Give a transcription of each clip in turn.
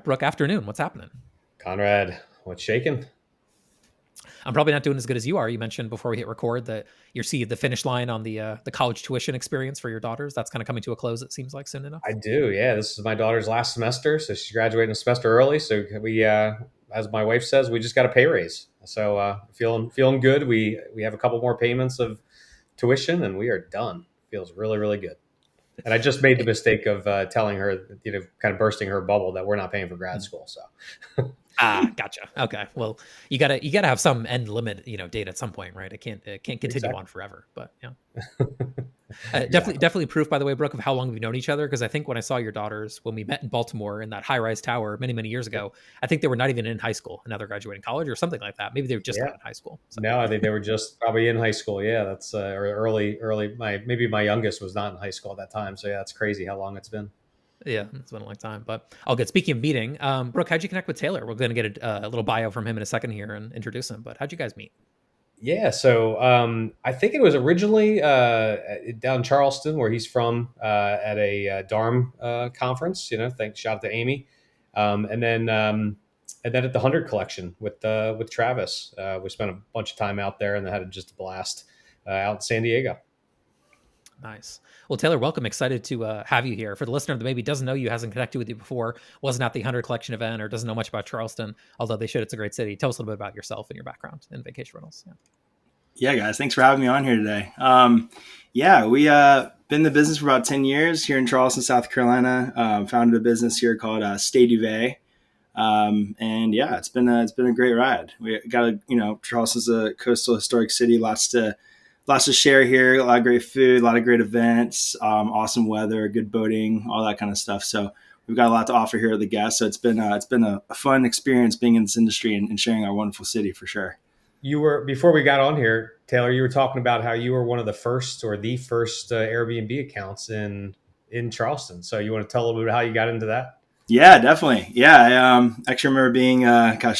right, Brooke, afternoon. What's happening? Conrad, what's shaking? I'm probably not doing as good as you are. You mentioned before we hit record that you're seeing the finish line on the college tuition experience for your daughters. That's kind of coming to a close, it seems like, soon enough. I do, yeah. This is my daughter's last semester, so she's graduating a semester early. So we, as my wife says, we just got a pay raise. So feeling good. We have a couple more payments of tuition, and we are done. Feels really, really good. And I just made the mistake of telling her, kind of bursting her bubble that we're not paying for grad school. So. Gotcha. Okay. Well, you gotta have some end limit, date at some point, right? It can't continue on forever, but yeah. Definitely proof, by the way, Brooke, of how long we've known each other. Because I think when I saw your daughters, when we met in Baltimore in that high-rise tower many, many years ago, I think they were not even in high school. Now they're graduating college or something like that. Maybe they were just out in high school. So. No, I think they were just probably in high school. Yeah, that's or early. Maybe my youngest was not in high school at that time. So yeah, it's crazy how long it's been. Yeah, it's been a long time, but all good. Speaking of meeting, Brooke, how'd you connect with Taylor? We're going to get a little bio from him in a second here and introduce him, but how'd you guys meet? Yeah, so I think it was originally down in Charleston, where he's from, at a DARM conference. Shout out to Amy, and then at the 100 Collection with Travis. We spent a bunch of time out there and had just a blast out in San Diego. Nice. Well, Taylor, welcome. Excited to have you here. For the listener that maybe doesn't know you, hasn't connected with you before, wasn't at the 100 Collection event, or doesn't know much about Charleston, although they should. It's a great city. Tell us a little bit about yourself and your background in vacation rentals. Yeah, guys. Thanks for having me on here today. We been in the business for about 10 years here in Charleston, South Carolina. Founded a business here called Stay Duvet. It's been a great ride. We got Charleston's a coastal historic city, lots to share here, a lot of great food, a lot of great events, awesome weather, good boating, all that kind of stuff. So we've got a lot to offer here to the guests. So it's been a fun experience being in this industry and sharing our wonderful city for sure. Before we got on here, Taylor, you were talking about how you were one of the first Airbnb accounts in Charleston. So you want to tell a little bit about how you got into that? Yeah, definitely. Yeah. I actually remember being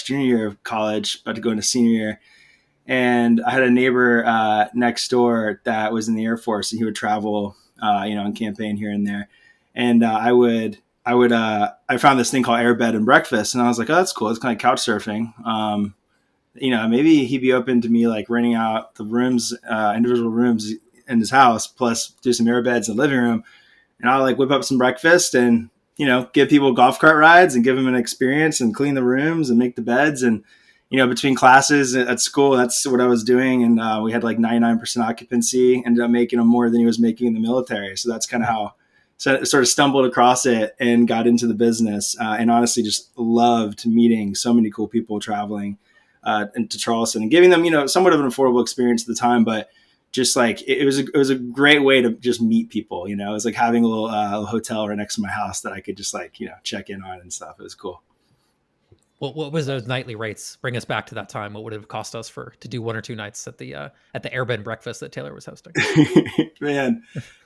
junior year of college, about to go into senior year. And I had a neighbor next door that was in the Air Force, and he would travel, on campaign here and there. And I found this thing called Air Bed and Breakfast, and I was like, oh, that's cool. It's kind of couch surfing. Maybe he'd be open to me like renting out the rooms, individual rooms in his house, plus do some air beds in the living room. And I'll like whip up some breakfast and, give people golf cart rides and give them an experience and clean the rooms and make the beds. And, between classes at school, that's what I was doing. And we had like 99% occupancy, ended up making him more than he was making in the military. So that's kind of how I sort of stumbled across it and got into the business, and honestly just loved meeting so many cool people traveling into Charleston and giving them, somewhat of an affordable experience at the time, but just like it was a great way to just meet people. It was like having a little hotel right next to my house that I could just like, check in on and stuff. It was cool. Well, what was those nightly rates? Bring us back to that time. What would it have cost us to do 1 or 2 nights at the airbed breakfast that Taylor was hosting? Man,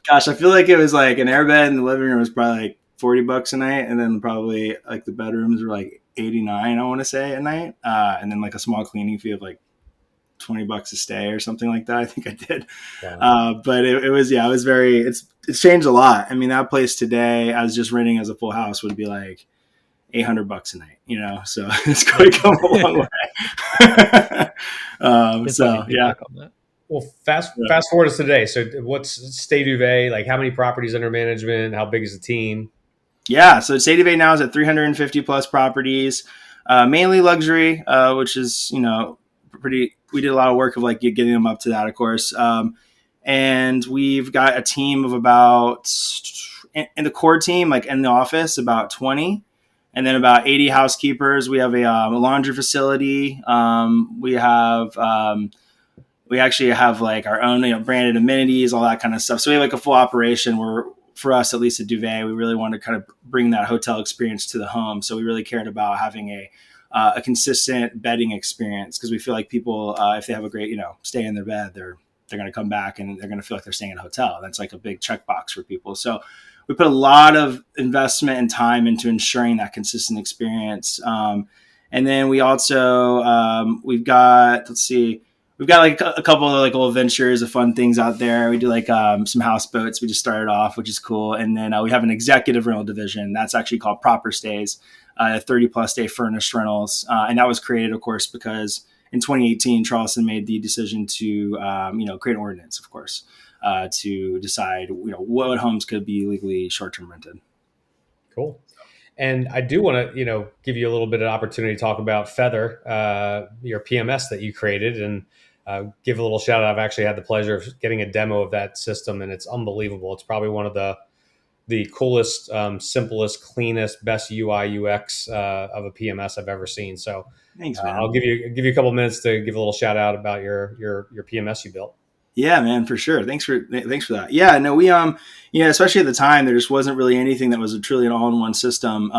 gosh, I feel like it was like an airbed in the living room was probably like $40 a night, and then probably like the bedrooms were like $89, I want to say, a night, and then like a small cleaning fee of like $20 a stay or something like that. I think I did. Wow. But it's changed a lot. I mean, that place today, I was just renting as a full house, would be like $800 a night, so it's going to come a long way. Yeah. Well, fast forward to today. So what's Stay Duvet? Like, how many properties under management? How big is the team? Yeah. So Stay Duvet now is at 350 plus properties, mainly luxury, which is, we did a lot of work of like getting them up to that, of course. And we've got a team of about, in the core team, like in the office, about 20. And then about 80 housekeepers. We have a laundry facility. We actually have like our own, branded amenities, all that kind of stuff. So we have like a full operation where, for us, at least at Duvet, we really wanted to kind of bring that hotel experience to the home. So we really cared about having a consistent bedding experience, because we feel like people, if they have a great, stay in their bed, they're going to come back and they're going to feel like they're staying in a hotel. That's like a big checkbox for people. So we put a lot of investment and time into ensuring that consistent experience. And then we also, we've got like a couple of like little ventures of fun things out there. We do like some houseboats. We just started off, which is cool. And then we have an executive rental division that's actually called Proper Stays. 30 plus day furnished rentals. And that was created, of course, because in 2018, Charleston made the decision to, create an ordinance, of course, to decide, what homes could be legally short-term rented. Cool. And I do want to, give you a little bit of opportunity to talk about Feather, your PMS that you created, and give a little shout out. I've actually had the pleasure of getting a demo of that system, and it's unbelievable. It's probably one of the coolest, simplest, cleanest, best UI UX of a PMS I've ever seen. So thanks, man. I'll give you a couple minutes to give a little shout out about your PMS you built. Yeah, man, for sure. Thanks for that. Yeah, no, we, especially at the time, there just wasn't really anything that was a truly an all-in-one system.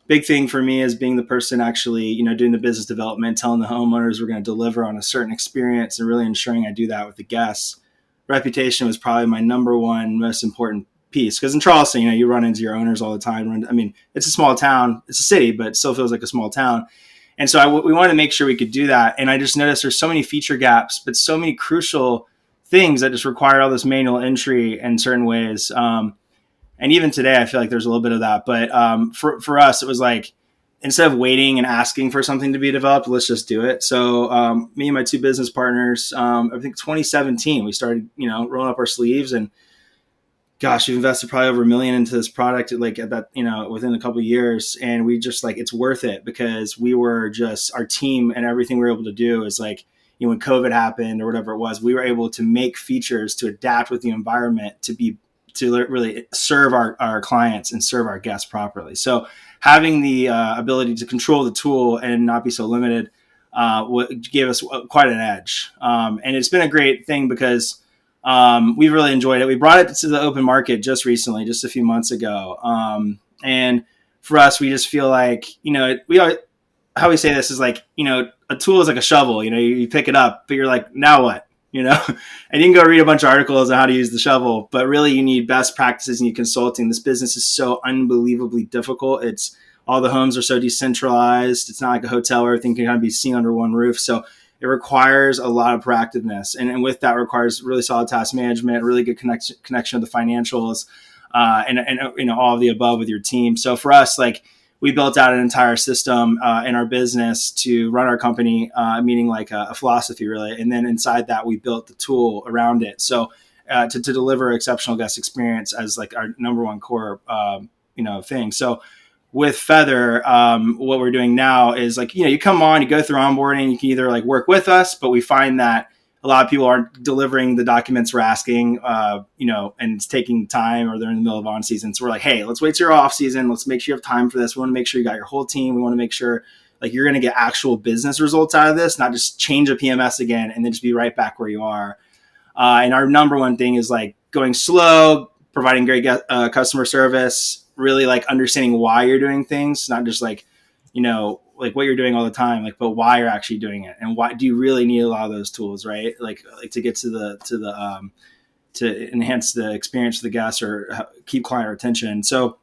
Big thing for me is being the person actually, doing the business development, telling the homeowners we're going to deliver on a certain experience and really ensuring I do that with the guests. Reputation was probably my number one most important piece. Because in Charleston, you run into your owners all the time. I mean, it's a small town. It's a city, but it still feels like a small town. And so we wanted to make sure we could do that. And I just noticed there's so many feature gaps, but so many crucial things that just require all this manual entry in certain ways. And even today, I feel like there's a little bit of that. But for us, it was like, instead of waiting and asking for something to be developed, let's just do it. So me and my two business partners, I think 2017, we started, rolling up our sleeves, and gosh, we've invested probably over $1 million into this product, like at that, within a couple of years. And we just it's worth it, because we were just, our team and everything we were able to do is like, when COVID happened or whatever it was, we were able to make features to adapt with the environment to really serve our clients and serve our guests properly. So having the ability to control the tool and not be so limited gave us quite an edge. And it's been a great thing because we've really enjoyed it. We brought it to the open market just recently, just a few months ago. And for us, we just feel like, we are, how we say this is like, a tool is like a shovel, you pick it up, but you're like, now what, and you can go read a bunch of articles on how to use the shovel, but really you need best practices and you consulting. This business is so unbelievably difficult. All the homes are so decentralized. It's not like a hotel where everything can kind of be seen under one roof. So it requires a lot of proactiveness. And with that requires really solid task management, really good connection to the financials, and all of the above with your team. So for us, we built out an entire system in our business to run our company, meaning like a philosophy really. And then inside that, we built the tool around it. So to deliver exceptional guest experience as like our number one core, thing. So with Feather, what we're doing now is you come on, you go through onboarding, you can either work with us, but we find that a lot of people aren't delivering the documents we're asking, and it's taking time, or they're in the middle of on season. So we're like, hey, let's wait till your off season. Let's make sure you have time for this. We want to make sure you got your whole team. We want to make sure you're going to get actual business results out of this, not just change a PMS again and then just be right back where you are. And our number one thing is going slow, providing great customer service, really understanding why you're doing things, not just what you're doing all the time, but why you're actually doing it, and why do you really need a lot of those tools, right? To get to enhance the experience of the guests or keep client retention. So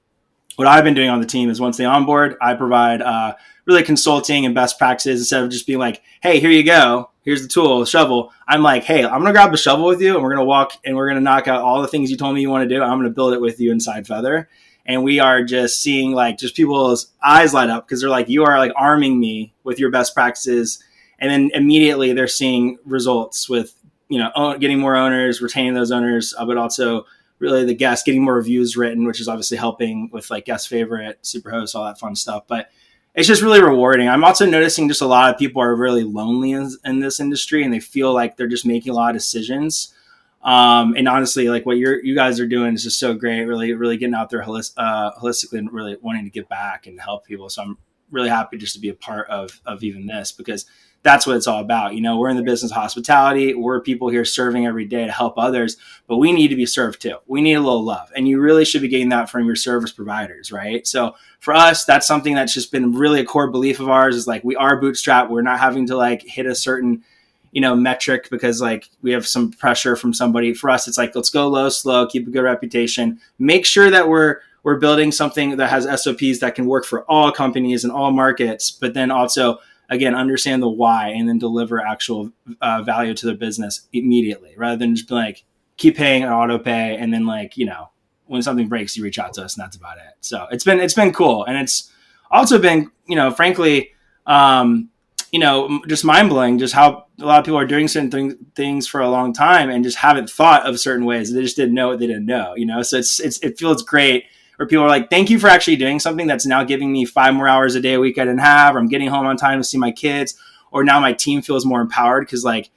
what I've been doing on the team is once they onboard, I provide really consulting and best practices instead of just being like, hey, here you go. Here's the tool, the shovel. I'm like, hey, I'm going to grab the shovel with you and we're going to walk and we're going to knock out all the things you told me you want to do. I'm going to build it with you inside Feather. And we are just seeing just people's eyes light up because they're like, you are arming me with your best practices. And then immediately they're seeing results with, getting more owners, retaining those owners, but also really the guests getting more reviews written, which is obviously helping with guest favorite, Superhost, all that fun stuff. But it's just really rewarding. I'm also noticing just a lot of people are really lonely in this industry and they feel like they're just making a lot of decisions. And honestly, what you guys are doing is just so great, really, really getting out there holistically and really wanting to give back and help people. So I'm really happy just to be a part of even this, because that's what it's all about. We're in the business of hospitality. We're people here serving every day to help others, but we need to be served too. We need a little love, and you really should be getting that from your service providers, right? So for us, that's something that's just been really a core belief of ours is we are bootstrapped. We're not having to hit a certain metric because we have some pressure from somebody. For us, it's let's go low, slow, keep a good reputation, make sure that we're building something that has SOPs that can work for all companies and all markets, but then also, again, understand the why and then deliver actual value to the business immediately, rather than just keep paying on auto pay. And then when something breaks, you reach out to us and that's about it. So it's been cool. And it's also been, frankly, just mind blowing, just how a lot of people are doing certain things for a long time and just haven't thought of certain ways. They just didn't know what they didn't know, So it feels great where people are like, thank you for actually doing something that's now giving me 5 more hours a day a week I didn't have, or I'm getting home on time to see my kids, or now my team feels more empowered because like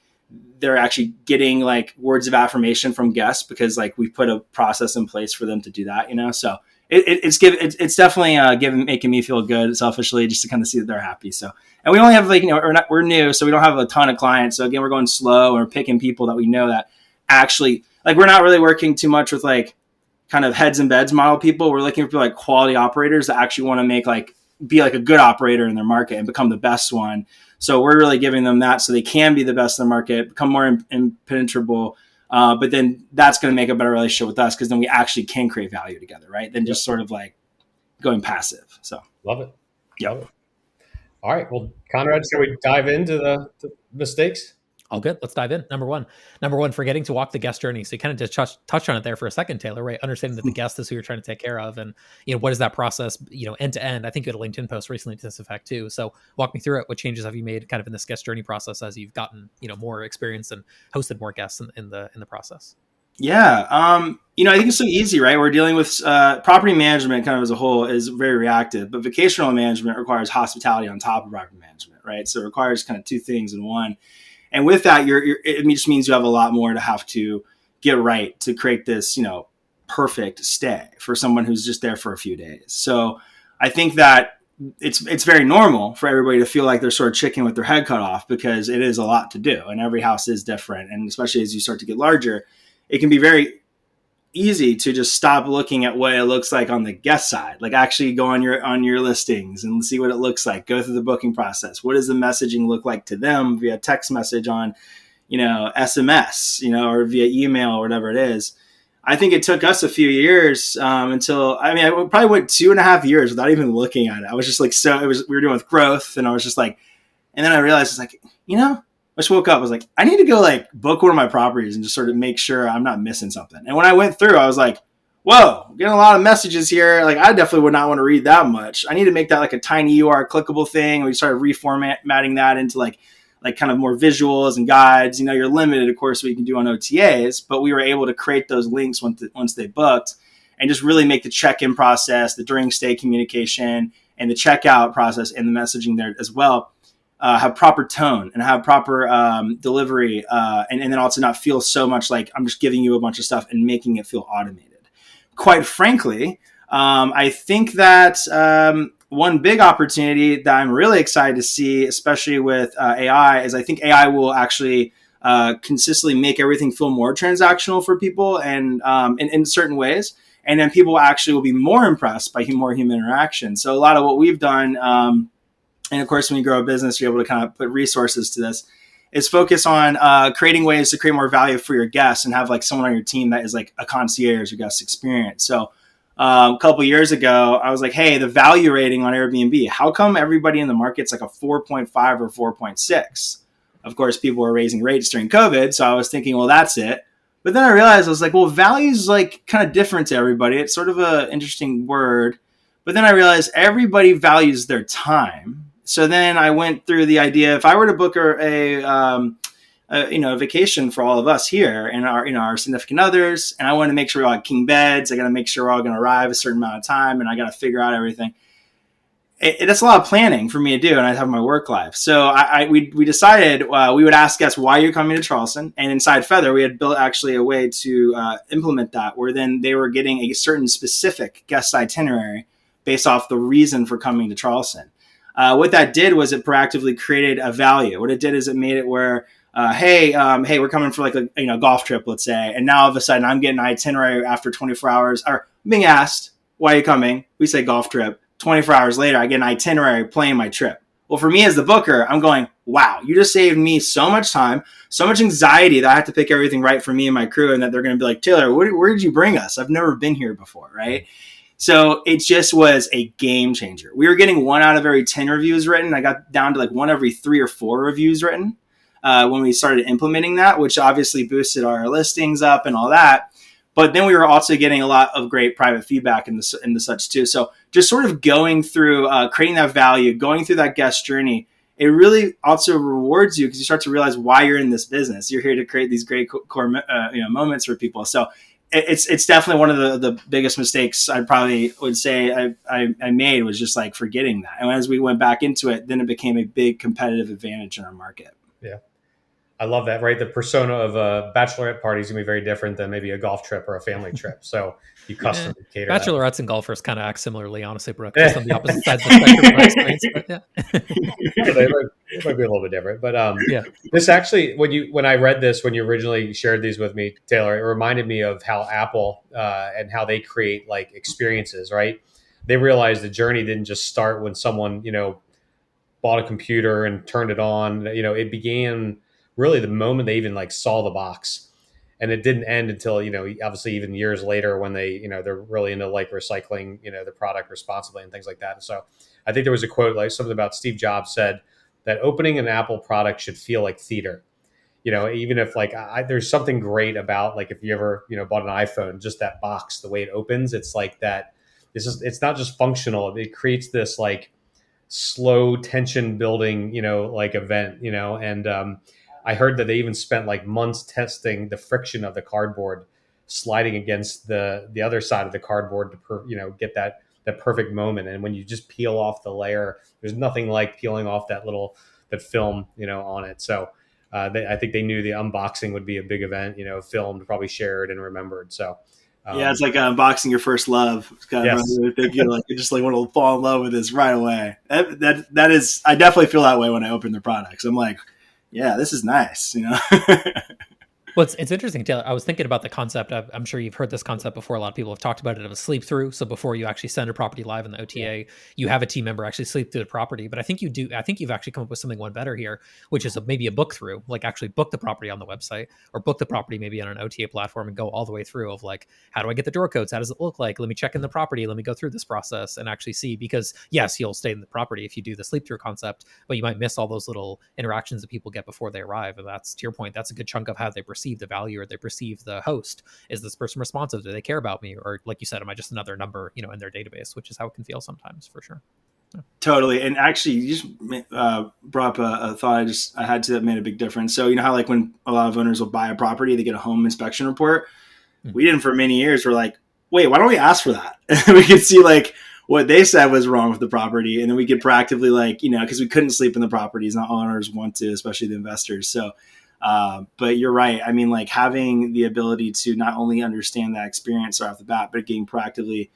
they're actually getting like words of affirmation from guests because like we put a process in place for them to do that, So it's definitely making me feel good selfishly just to kind of see that they're happy. So, and we only have like, we're new, so we don't have a ton of clients. So again, we're going slow and we're picking people that we know that actually like, we're not really working too much with like kind of heads and beds model people. We're looking for like quality operators that actually want to be like a good operator in their market and become the best one. So we're really giving them that so they can be the best in the market, become more impenetrable. But then that's going to make a better relationship with us because then we actually can create value together, right? Than just sort of like going passive. So love it. Yeah. Love it. All right. Well, Conrad, shall we dive into the mistakes? All good. Let's dive in. Number one, forgetting to walk the guest journey. So you kind of just touched on it there for a second, Taylor, right? Understanding that the guest is who you're trying to take care of. And, what is that process, end to end? I think you had a LinkedIn post recently to this effect too. So walk me through it. What changes have you made kind of in this guest journey process as you've gotten, more experience and hosted more guests in the process? Yeah. I think it's so easy, right? We're dealing with property management kind of as a whole is very reactive, but vacational management requires hospitality on top of property management, right? So it requires kind of two things in one. And with that, it just means you have a lot more to have to get right to create this, perfect stay for someone who's just there for a few days. So I think that it's very normal for everybody to feel like they're sort of chicken with their head cut off because it is a lot to do and every house is different. And especially as you start to get larger, it can be very easy to just stop looking at what it looks like on the guest side, like actually go on your listings and see what it looks like, go through the booking process. What does the messaging look like to them via text message on, SMS, or via email or whatever it is. I think it took us a few years until, I probably went 2.5 years without even looking at it. I was just like, we were doing with growth and I was just like, and then I realized it's like, I just woke up, I was like, I need to go like book one of my properties and just sort of make sure I'm not missing something. And when I went through, I was like, whoa, I'm getting a lot of messages here. Like I definitely would not want to read that much. I need to make that like a tiny URL clickable thing. We started reformatting that into like kind of more visuals and guides. You're limited, of course, what you can do on OTAs, but we were able to create those links once they booked and just really make the check-in process, the during stay communication and the checkout process and the messaging there as well. Have proper tone and have proper delivery and then also not feel so much like I'm just giving you a bunch of stuff and making it feel automated. Quite frankly, I think that one big opportunity that I'm really excited to see, especially with AI, is I think AI will actually consistently make everything feel more transactional for people and in certain ways. And then people actually will be more impressed by more human interaction. So a lot of what we've done and of course, when you grow a business, you're able to kind of put resources to this, is focus on creating ways to create more value for your guests and have like someone on your team that is like a concierge or guest experience. So a couple of years ago, I was like, hey, the value rating on Airbnb, how come everybody in the market's like a 4.5 or 4.6? Of course, people were raising rates during COVID. So I was thinking, well, that's it. But then I realized I was like, well, value is like kind of different to everybody. It's sort of an interesting word. But then I realized everybody values their time. So then I went through the idea, if I were to book a vacation for all of us here and our significant others, and I want to make sure we all have king beds, I got to make sure we're all going to arrive a certain amount of time, and I got to figure out everything. That's a lot of planning for me to do, and I have my work life. So we decided we would ask guests, why are you coming to Charleston? And inside Feather, we had built actually a way to implement that, where then they were getting a certain specific guest itinerary based off the reason for coming to Charleston. What that did was it proactively created a value. What it did is it made it where, hey, we're coming for like a golf trip, let's say, and now all of a sudden I'm getting an itinerary after 24 hours, or being asked, why are you coming? We say golf trip. 24 hours later, I get an itinerary planning my trip. Well, for me as the booker, I'm going, wow, you just saved me so much time, so much anxiety that I have to pick everything right for me and my crew, and that they're going to be like, Taylor, where did you bring us? I've never been here before, right? So it just was a game changer. We were getting 1 out of every 10 reviews written. I got down to like 1 every 3 or 4 reviews written when we started implementing that, which obviously boosted our listings up and all that. But then we were also getting a lot of great private feedback in the such too. So just sort of going through, creating that value, going through that guest journey, it really also rewards you because you start to realize why you're in this business. You're here to create these great core moments for people. So it's definitely one of the biggest mistakes I probably would say I made, was just like forgetting that. And as we went back into it, then it became a big competitive advantage in our market. Yeah. I love that, right? The persona of a bachelorette party is going to be very different than maybe a golf trip or a family trip. So you custom cater bachelorettes and golfers kind of act similarly, honestly, Brooke, just on the opposite sides of the spectrum of experience. But it might be a little bit different. But this actually, when I read this, when you originally shared these with me, Taylor, it reminded me of how Apple and how they create like experiences, right? They realized the journey didn't just start when someone, bought a computer and turned it on. It began really the moment they even like saw the box, and it didn't end until, obviously even years later when they, they're really into like recycling, the product responsibly and things like that. And so I think there was a quote, like something about Steve Jobs said that opening an Apple product should feel like theater. Even if like there's something great about like if you ever, bought an iPhone, just that box, the way it opens, it's like that. It's not just functional. It creates this like slow tension building, like event, and I heard that they even spent like months testing the friction of the cardboard sliding against the other side of the cardboard to get that perfect moment. And when you just peel off the layer, there's nothing like peeling off that film, on it. So I think they knew the unboxing would be a big event, filmed, probably shared and remembered. So it's like unboxing your first love. It's kind of think you just like want to fall in love with this right away. That is, I definitely feel that way when I open the products. I'm like, yeah, this is nice, Well, it's interesting, Taylor. I was thinking about the concept. I'm sure you've heard this concept before. A lot of people have talked about it of a sleep through. So before you actually send a property live in the OTA, you have a team member actually sleep through the property. But I think you've actually come up with something one better here, which is maybe a book through, like actually book the property on the website or book the property maybe on an OTA platform and go all the way through of like, how do I get the door codes? How does it look like? Let me check in the property. Let me go through this process and actually see, because yes, you'll stay in the property if you do the sleep through concept, but you might miss all those little interactions that people get before they arrive. And that's, to your point, that's a good chunk of how they perceive the value or they perceive the host. Is this person responsive? Do they care about me? Or like you said, am I just another number, in their database, which is how it can feel sometimes, for sure. Yeah. Totally. And actually you just brought up a thought I had to that made a big difference. So how like when a lot of owners will buy a property, they get a home inspection report. We didn't for many years. We're like, wait, why don't we ask for that? We could see like what they said was wrong with the property. And then we could proactively like, because we couldn't sleep in the properties. Not all owners want to, especially the investors. So but you're right. I mean, like having the ability to not only understand that experience right off the bat, but getting proactively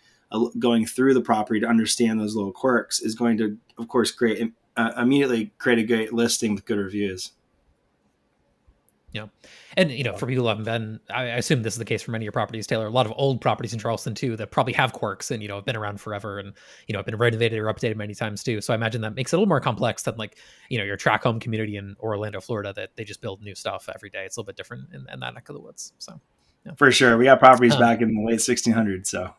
going through the property to understand those little quirks is going to, of course, immediately create a great listing with good reviews. Yeah. And, for people who haven't been, I assume this is the case for many of your properties, Taylor, a lot of old properties in Charleston too, that probably have quirks and, have been around forever and, have been renovated or updated many times too. So I imagine that makes it a little more complex than like, your track home community in Orlando, Florida, that they just build new stuff every day. It's a little bit different in that neck of the woods. So. Yeah. For sure. We got properties back in the late 1600s. So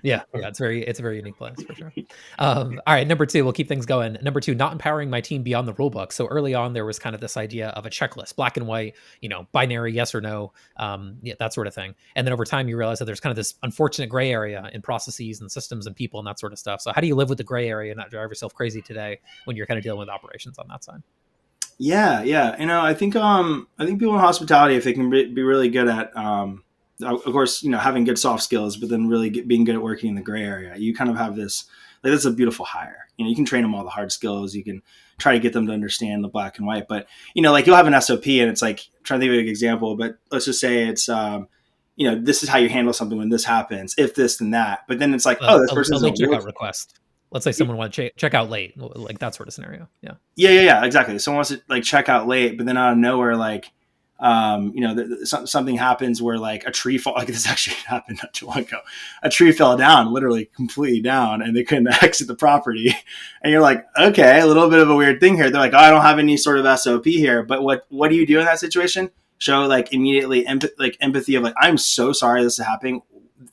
yeah, it's a very unique place for sure. All right. Number 2, we'll keep things going. Number 2, not empowering my team beyond the rule book. So early on, there was kind of this idea of a checklist, black and white, binary, yes or no, that sort of thing. And then over time, you realize that there's kind of this unfortunate gray area in processes and systems and people and that sort of stuff. So how do you live with the gray area and not drive yourself crazy today when you're kind of dealing with operations on that side? Yeah. I think people in hospitality, if they can be really good at, of course, having good soft skills, but then really being good at working in the gray area, you kind of have this, like, that's a beautiful hire. You can train them all the hard skills. You can try to get them to understand the black and white, but like you'll have an SOP and it's like, I'm trying to think of an example, but let's just say it's, this is how you handle something when this happens, if this, then that, but then it's like, this person's a late checkout request. Let's say someone wants to check out late, like that sort of scenario. Yeah, exactly. Someone wants to like check out late, but then out of nowhere, like, something happens where like a tree fall. Like this actually happened not too long ago. A tree fell down, literally completely down, and they couldn't exit the property. And you're like, okay, a little bit of a weird thing here. They're like, oh, I don't have any sort of SOP here. But what do you do in that situation? Show like immediately empathy of like, I'm so sorry this is happening.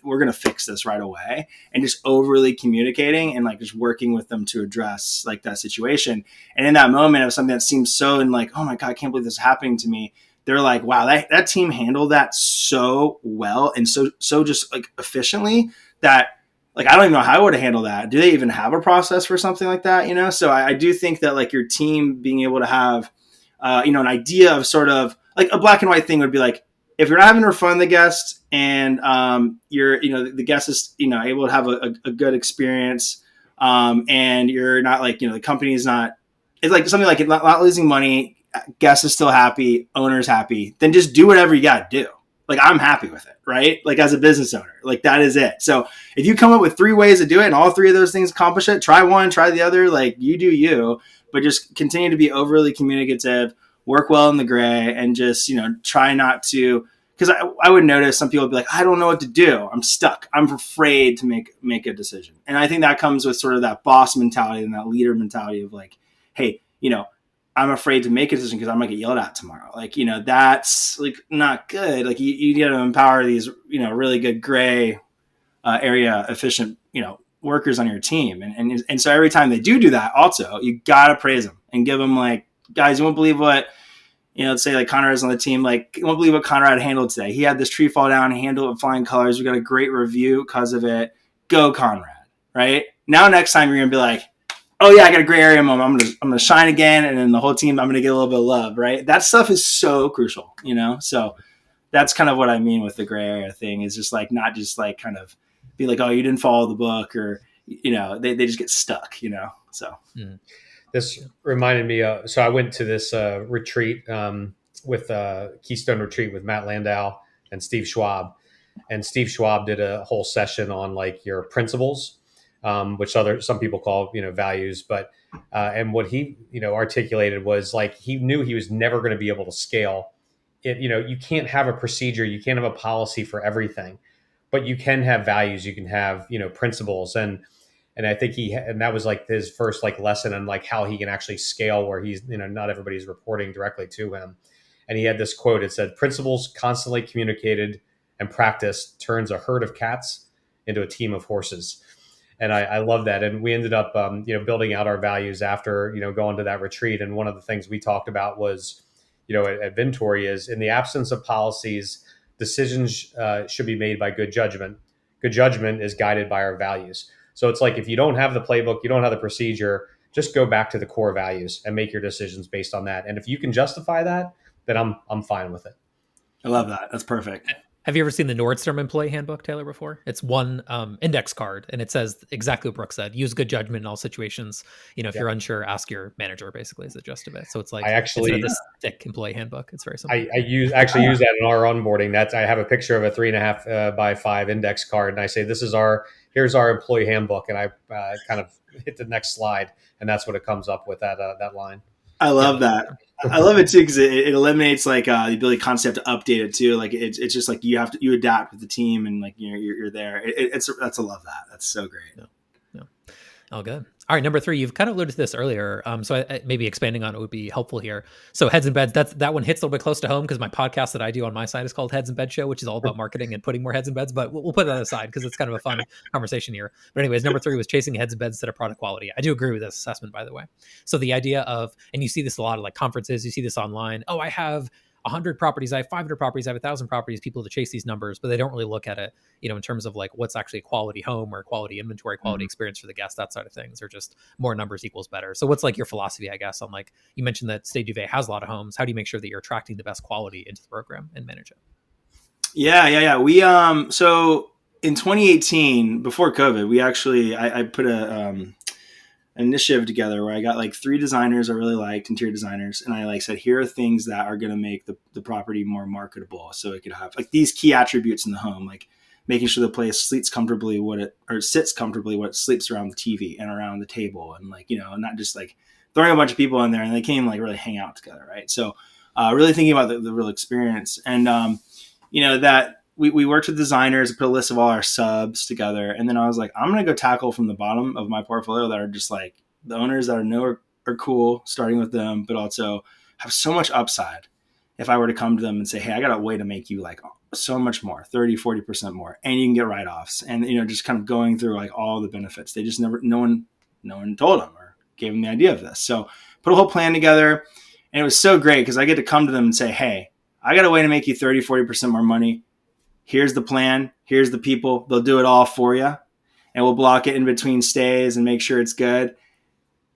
We're going to fix this right away, and just overly communicating and like just working with them to address like that situation. And in that moment of something that seems so, and like, oh my God, I can't believe this is happening to me. They're like, wow, that team handled that so well. And so just like efficiently that like, I don't even know how I would handle that. Do they even have a process for something like that? So I do think that like your team being able to have, an idea of sort of like a black and white thing would be like, if you're not having to refund the guest and the guest is, able to have a good experience, and you're not like, the company's not, it's like something like not losing money, guest is still happy, owner's happy, then just do whatever you got to do. Like, I'm happy with it, right? Like, as a business owner, like, that is it. So if you come up with 3 ways to do it and all 3 of those things accomplish it, try one, try the other, like, you do you, but just continue to be overly communicative, work well in the gray, and just, try not to, because I would notice some people would be like, I don't know what to do. I'm stuck. I'm afraid to make a decision. And I think that comes with sort of that boss mentality and that leader mentality of like, hey, I'm afraid to make a decision because I might get yelled at tomorrow. Like, that's like not good. Like, you got to empower these, really good gray area efficient, workers on your team. And so every time they do that also, you got to praise them and give them like, guys, you won't believe what, let's say like Conrad's on the team. Like, you won't believe what Conrad handled today. He had this tree fall down, he handled it with flying colors. We got a great review because of it. Go Conrad. Right now, next time you're going to be like, oh yeah, I got a gray area moment. I'm gonna shine again, and then the whole team, I'm gonna get a little bit of love, right? That stuff is so crucial, So that's kind of what I mean with the gray area thing. Is just like not just like kind of be like, oh, you didn't follow the book, or they just get stuck, So This reminded me. So I went to this retreat with Keystone Retreat with Matt Landau and Steve Schwab, and Steve Schwab did a whole session on like your principles. Which some people call, values, but, and what he, articulated was like, he knew he was never going to be able to scale it. You can't have a procedure, you can't have a policy for everything, but you can have values, you can have, principles. And I think and that was like his first like lesson on like how he can actually scale where he's, not everybody's reporting directly to him. And he had this quote, it said, principles constantly communicated and practiced turns a herd of cats into a team of horses. And I love that. And we ended up, building out our values after, going to that retreat. And one of the things we talked about was, at Vintory is in the absence of policies, decisions should be made by good judgment. Good judgment is guided by our values. So it's like, if you don't have the playbook, you don't have the procedure, just go back to the core values and make your decisions based on that. And if you can justify that, then I'm fine with it. I love that. That's perfect. Have you ever seen the Nordstrom Employee Handbook, Taylor, before? It's one index card, and it says exactly what Brooke said. Use good judgment in all situations. If you're unsure, ask your manager, basically, is the gist of it. So it's like this thick employee handbook. It's very simple. I use that in our onboarding. I have a picture of a 3.5 by 5 index card, and I say, here's our employee handbook. And I kind of hit the next slide, and that's what it comes up with, that line. I love that. I love it too, because it eliminates like the ability concept to update it too. Like it's just like you adapt with the team, and like you're there. I love that. That's so great. Yeah. All good. All right, number 3, you've kind of alluded to this earlier. So maybe expanding on it would be helpful here. So heads and beds, that one hits a little bit close to home because my podcast that I do on my side is called Heads and Bed Show, which is all about marketing and putting more heads in beds. But we'll put that aside because it's kind of a fun conversation here. But anyways, number 3 was chasing heads and beds instead of product quality. I do agree with this assessment, by the way. So the idea of, and you see this a lot of like conferences, you see this online. Oh, I have 100 properties, I have 500 properties, I have 1,000 properties, people to chase these numbers, but they don't really look at it, in terms of like what's actually a quality home or quality inventory, quality experience for the guest, that side of things, or just more numbers equals better. So what's like your philosophy, I guess, on like, you mentioned that Stay Duvet has a lot of homes. How do you make sure that you're attracting the best quality into the program and manage it? Yeah. We, so in 2018, before COVID, we actually, I put an initiative together where I got like 3 designers I really liked, interior designers, and I like said, here are things that are going to make the property more marketable, so it could have like these key attributes in the home, like making sure the place sits comfortably what it sleeps around the TV and around the table, and like not just like throwing a bunch of people in there and they can't even like really hang out together, right? So really thinking about the real experience, and that we worked with designers, put a list of all our subs together. And then I was like, I'm going to go tackle from the bottom of my portfolio that are just like the owners that are cool, starting with them, but also have so much upside. If I were to come to them and say, hey, I got a way to make you like so much more, 30, 40% more, and you can get write-offs, and, just kind of going through like all the benefits. They just no one told them or gave them the idea of this. So put a whole plan together, and it was so great because I get to come to them and say, hey, I got a way to make you 30, 40% more money. Here's the plan. Here's the people. They'll do it all for you. and we'll block it in between stays and make sure it's good.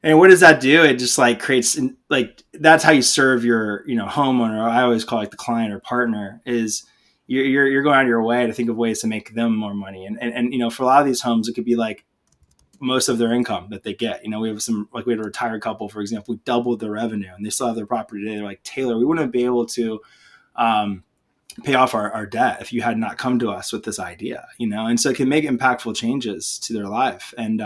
And what does that do? It just like creates like, that's how you serve your, homeowner. I always call it the client or partner, is you're going out of your way to think of ways to make them more money. And for a lot of these homes, it could be like most of their income that they get. We have we had a retired couple, for example, we doubled their revenue and they still have their property today. They're like, Taylor, we wouldn't be able to pay off our debt if you had not come to us with this idea, and so it can make impactful changes to their life and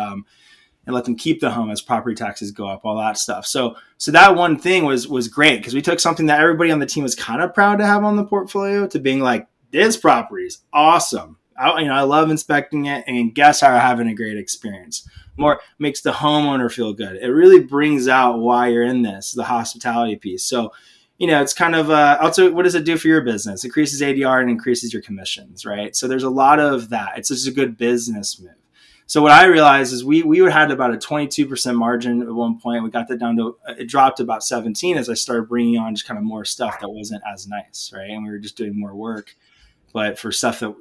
let them keep the home as property taxes go up, all that stuff. So that one thing was great, because we took something that everybody on the team was kind of proud to have on the portfolio to being like, this property is awesome. I love inspecting it, and guests are having a great experience. More makes the homeowner feel good. It really brings out why you're in this, the hospitality piece. So, it's kind of also, what does it do for your business? It increases ADR and increases your commissions, right? So there's a lot of that. It's just a good business move. So what I realized is we had about a 22% margin at one point. We got that down to, it dropped to about 17 as I started bringing on just kind of more stuff that wasn't as nice, right? And we were just doing more work, but for stuff that,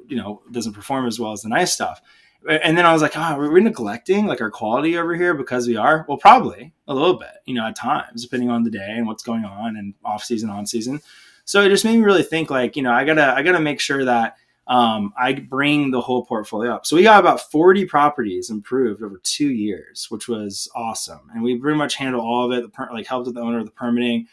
doesn't perform as well as the nice stuff. And then I was like, are we neglecting like our quality over here because we are? Well, probably a little bit, at times, depending on the day and what's going on and off season, on season. So it just made me really think like, I gotta make sure that I bring the whole portfolio up. So we got about 40 properties improved over 2 years, which was awesome. And we pretty much handled all of it, helped with the owner of the permitting.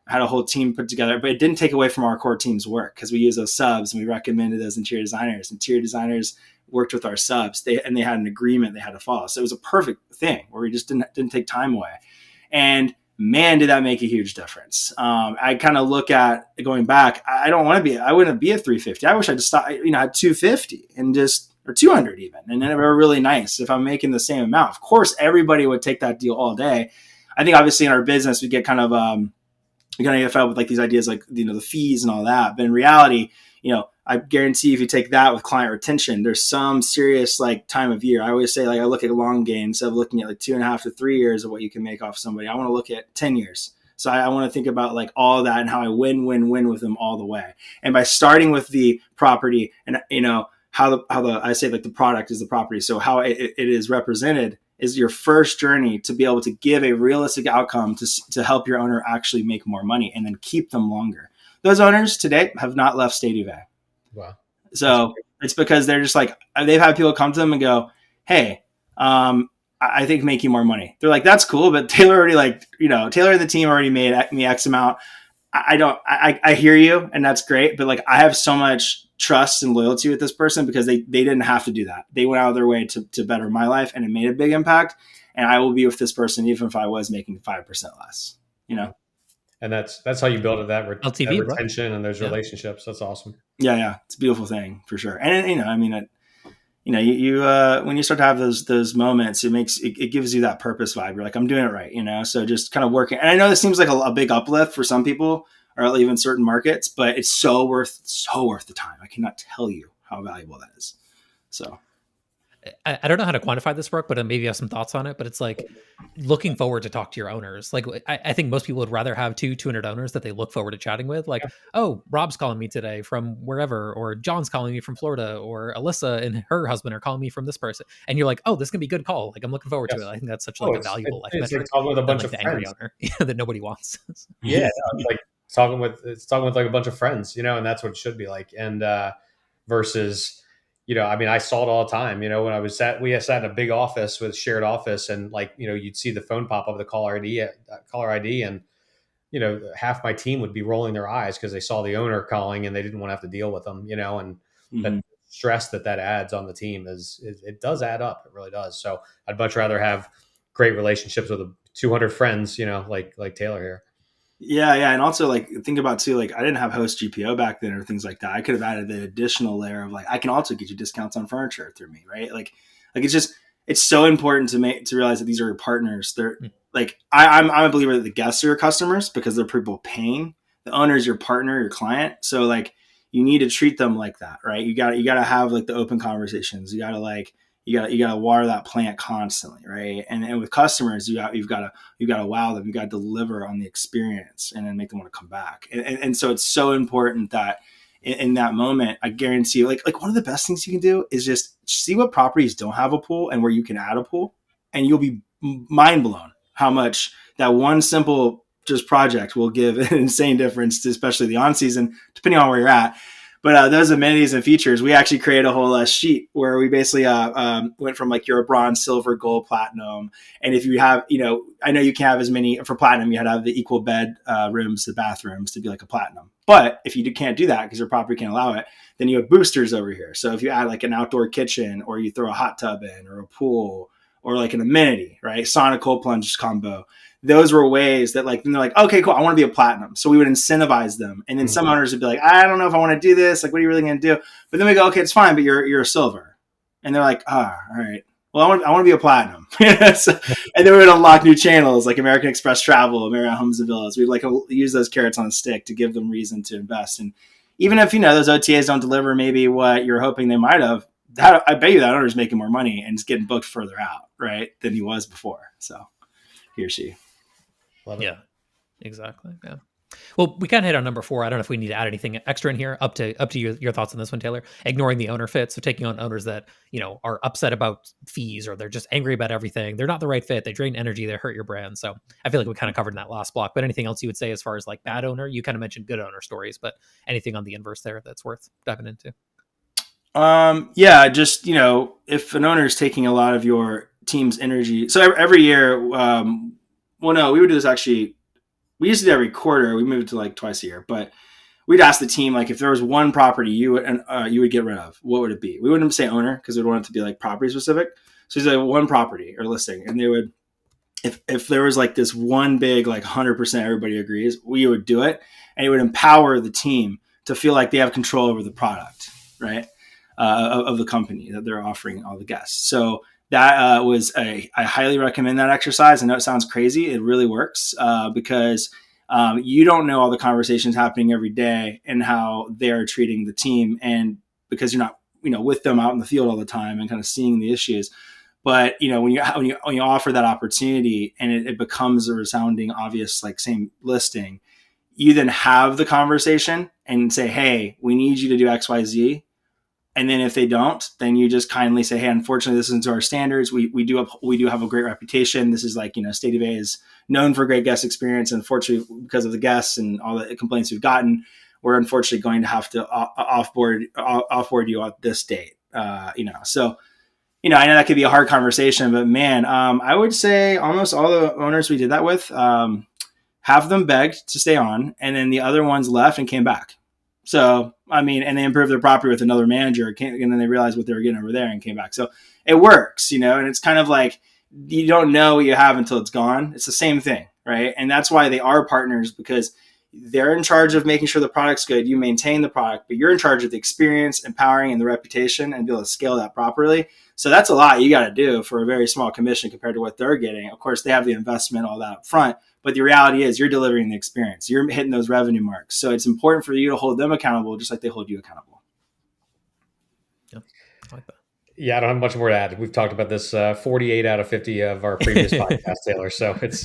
I had a whole team put together, but it didn't take away from our core team's work, because we use those subs and we recommended those interior designers. Interior designers worked with our subs. They had an agreement they had to follow. So it was a perfect thing where we just didn't take time away. And man, did that make a huge difference. I kind of look at going back. I wouldn't be at 350. I wish I just stopped, at 250 and or 200 even. And then it were really nice if I'm making the same amount. Of course, everybody would take that deal all day. I think obviously in our business, we get kind of, we kind of get fed up with like these ideas, like, the fees and all that. But in reality, I guarantee if you take that with client retention, there's some serious like time of year. I always say, like, I look at a long game instead of looking at like 2.5 to 3 years of what you can make off somebody. I want to look at 10 years. So I want to think about like all of that and how I win with them all the way. And by starting with the property and, how I say like the product is the property. So how it is represented is your first journey to be able to give a realistic outcome to help your owner actually make more money and then keep them longer. Those owners today have not left Stay Duvet. Wow. So it's because they're just like, they've had people come to them and go, hey, I think make you more money. They're like, that's cool. But Taylor already Taylor and the team already made me X amount. I hear you. And that's great. But like, I have so much trust and loyalty with this person because they didn't have to do that. They went out of their way to better my life, and it made a big impact. And I will be with this person even if I was making 5% less, And that's how you build that LTV, retention and those relationships. That's awesome. Yeah. It's a beautiful thing for sure. And, you when you start to have those moments, it gives you that purpose vibe. You're like, I'm doing it right, so just kind of working. And I know this seems like a big uplift for some people or even certain markets, but it's so worth the time. I cannot tell you how valuable that is. So I don't know how to quantify this, Brooke, but maybe you have some thoughts on it. But it's like looking forward to talk to your owners. Like I think most people would rather have 200 owners that they look forward to chatting with. Like, oh, Rob's calling me today from wherever, or John's calling me from Florida, or Alyssa and her husband are calling me from this person. And you're like, oh, this can be a good call. Like I'm looking forward to it. I think that's such like a valuable life it's metric. like talking with a bunch like of the angry friends. owner that nobody wants. Yeah, it's like talking with like a bunch of friends, and that's what it should be like. And versus, I saw it all the time, when we sat in a big office with shared office, and like, you'd see the phone pop up, the caller ID, and, half my team would be rolling their eyes because they saw the owner calling and they didn't want to have to deal with them, and the stress that adds on the team it does add up. It really does. So I'd much rather have great relationships with 200 friends, like Taylor here. Yeah. And also like think about too, like I didn't have host GPO back then or things like that. I could have added the additional layer of like, I can also get you discounts on furniture through me. Right. Like it's so important to realize that these are your partners. They're like, I'm a believer that the guests are your customers because they're people paying. The owner is your partner, your client. So like you need to treat them like that. Right. You gotta have like the open conversations. You gotta water that plant constantly, right? And with customers, you've got to wow them. You got to deliver on the experience, and then make them want to come back. And so it's so important that in that moment, I guarantee you, like one of the best things you can do is just see what properties don't have a pool and where you can add a pool, and you'll be mind blown how much that one simple just project will give an insane difference to especially the on season, depending on where you're at. But those amenities and features, we actually created a whole sheet where we basically went from like your bronze, silver, gold, platinum. And if you have, I know you can't have as many for platinum, you had to have the equal bed rooms, the bathrooms to be like a platinum. But if you can't do that because your property can't allow it, then you have boosters over here. So if you add like an outdoor kitchen, or you throw a hot tub in, or a pool, or like an amenity, right? Sauna, cold plunge combo. Those were ways that then they're like, okay, cool, I want to be a platinum. So we would incentivize them. And then some owners would be like, I don't know if I want to do this. Like, what are you really going to do? But then we go, okay, it's fine, but you're a silver. And they're like, all right. Well, I want to be a platinum. So, and then we would unlock new channels like American Express Travel, Marriott Homes and Villas. We'd use those carrots on a stick to give them reason to invest. And even if, those OTAs don't deliver maybe what you're hoping they might have, I bet you that owner's making more money and is getting booked further out, right, than he was before. So he or she. Love it. Yeah, exactly. Yeah. Well, we kind of hit on number 4. I don't know if we need to add anything extra in here. Up to your thoughts on this one, Taylor. Ignoring the owner fit. So taking on owners that, are upset about fees, or they're just angry about everything. They're not the right fit. They drain energy. They hurt your brand. So I feel like we kind of covered in that last block. But anything else you would say as far as like bad owner? You kind of mentioned good owner stories, but anything on the inverse there that's worth diving into? Yeah, just, if an owner is taking a lot of your team's energy. So every year, no, we would do this actually. We used to do every quarter. We moved to like twice a year, but we'd ask the team, like, if there was one property you would get rid of, what would it be? We wouldn't say owner because we'd want it to be like property specific. So it's like one property or listing, and they would, if there was like this one big, like 100% everybody agrees, we would do it, and it would empower the team to feel like they have control over the product, right, of the company that they're offering all the guests. So that I highly recommend that exercise. I know it sounds crazy. It really works because you don't know all the conversations happening every day and how they're treating the team. And because you're not, with them out in the field all the time and kind of seeing the issues. But, when you offer that opportunity and it becomes a resounding, obvious, like same listing, you then have the conversation and say, hey, we need you to do X, Y, Z. And then if they don't, then you just kindly say, hey, unfortunately, this isn't to our standards. We do have a great reputation. This is like, Stay Duvet is known for great guest experience. And unfortunately, because of the guests and all the complaints we've gotten, we're unfortunately going to have to offboard you on this date. So, I know that could be a hard conversation, but man, I would say almost all the owners we did that with, half of them begged to stay on, and then the other ones left and came back. So, and they improved their property with another manager, and then they realized what they were getting over there and came back. So it works, and it's kind of like you don't know what you have until it's gone. It's the same thing, right? And that's why they are partners, because they're in charge of making sure the product's good. You maintain the product, but you're in charge of the experience, empowering, and the reputation, and be able to scale that properly. So that's a lot you got to do for a very small commission compared to what they're getting. Of course, they have the investment, all that up front. But the reality is you're delivering the experience. You're hitting those revenue marks. So it's important for you to hold them accountable just like they hold you accountable. Yeah, I like that. Yeah, I don't have much more to add. We've talked about this 48 out of 50 of our previous podcast, Taylor. So it's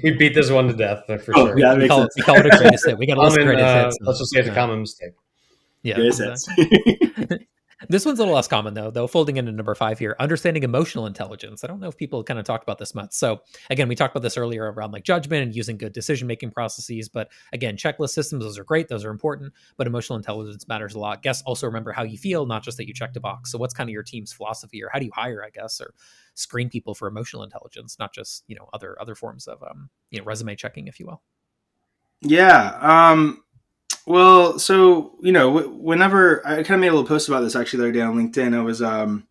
we beat this one to death for sure. Yeah, we call it a greatest hit. We got a list of greatest hits. Let's just say it's a common mistake. Yeah, exactly. This one's a little less common, though, folding into number 5 here, understanding emotional intelligence. I don't know if people kind of talked about this much. So again, we talked about this earlier around like judgment and using good decision-making processes. But again, checklist systems, those are great. Those are important. But emotional intelligence matters a lot. Guests also remember how you feel, not just that you checked a box. So what's kind of your team's philosophy, or how do you hire, I guess, or screen people for emotional intelligence, not just, other forms of, resume checking, if you will? Yeah. Well, so, whenever I kind of made a little post about this actually the other day on LinkedIn,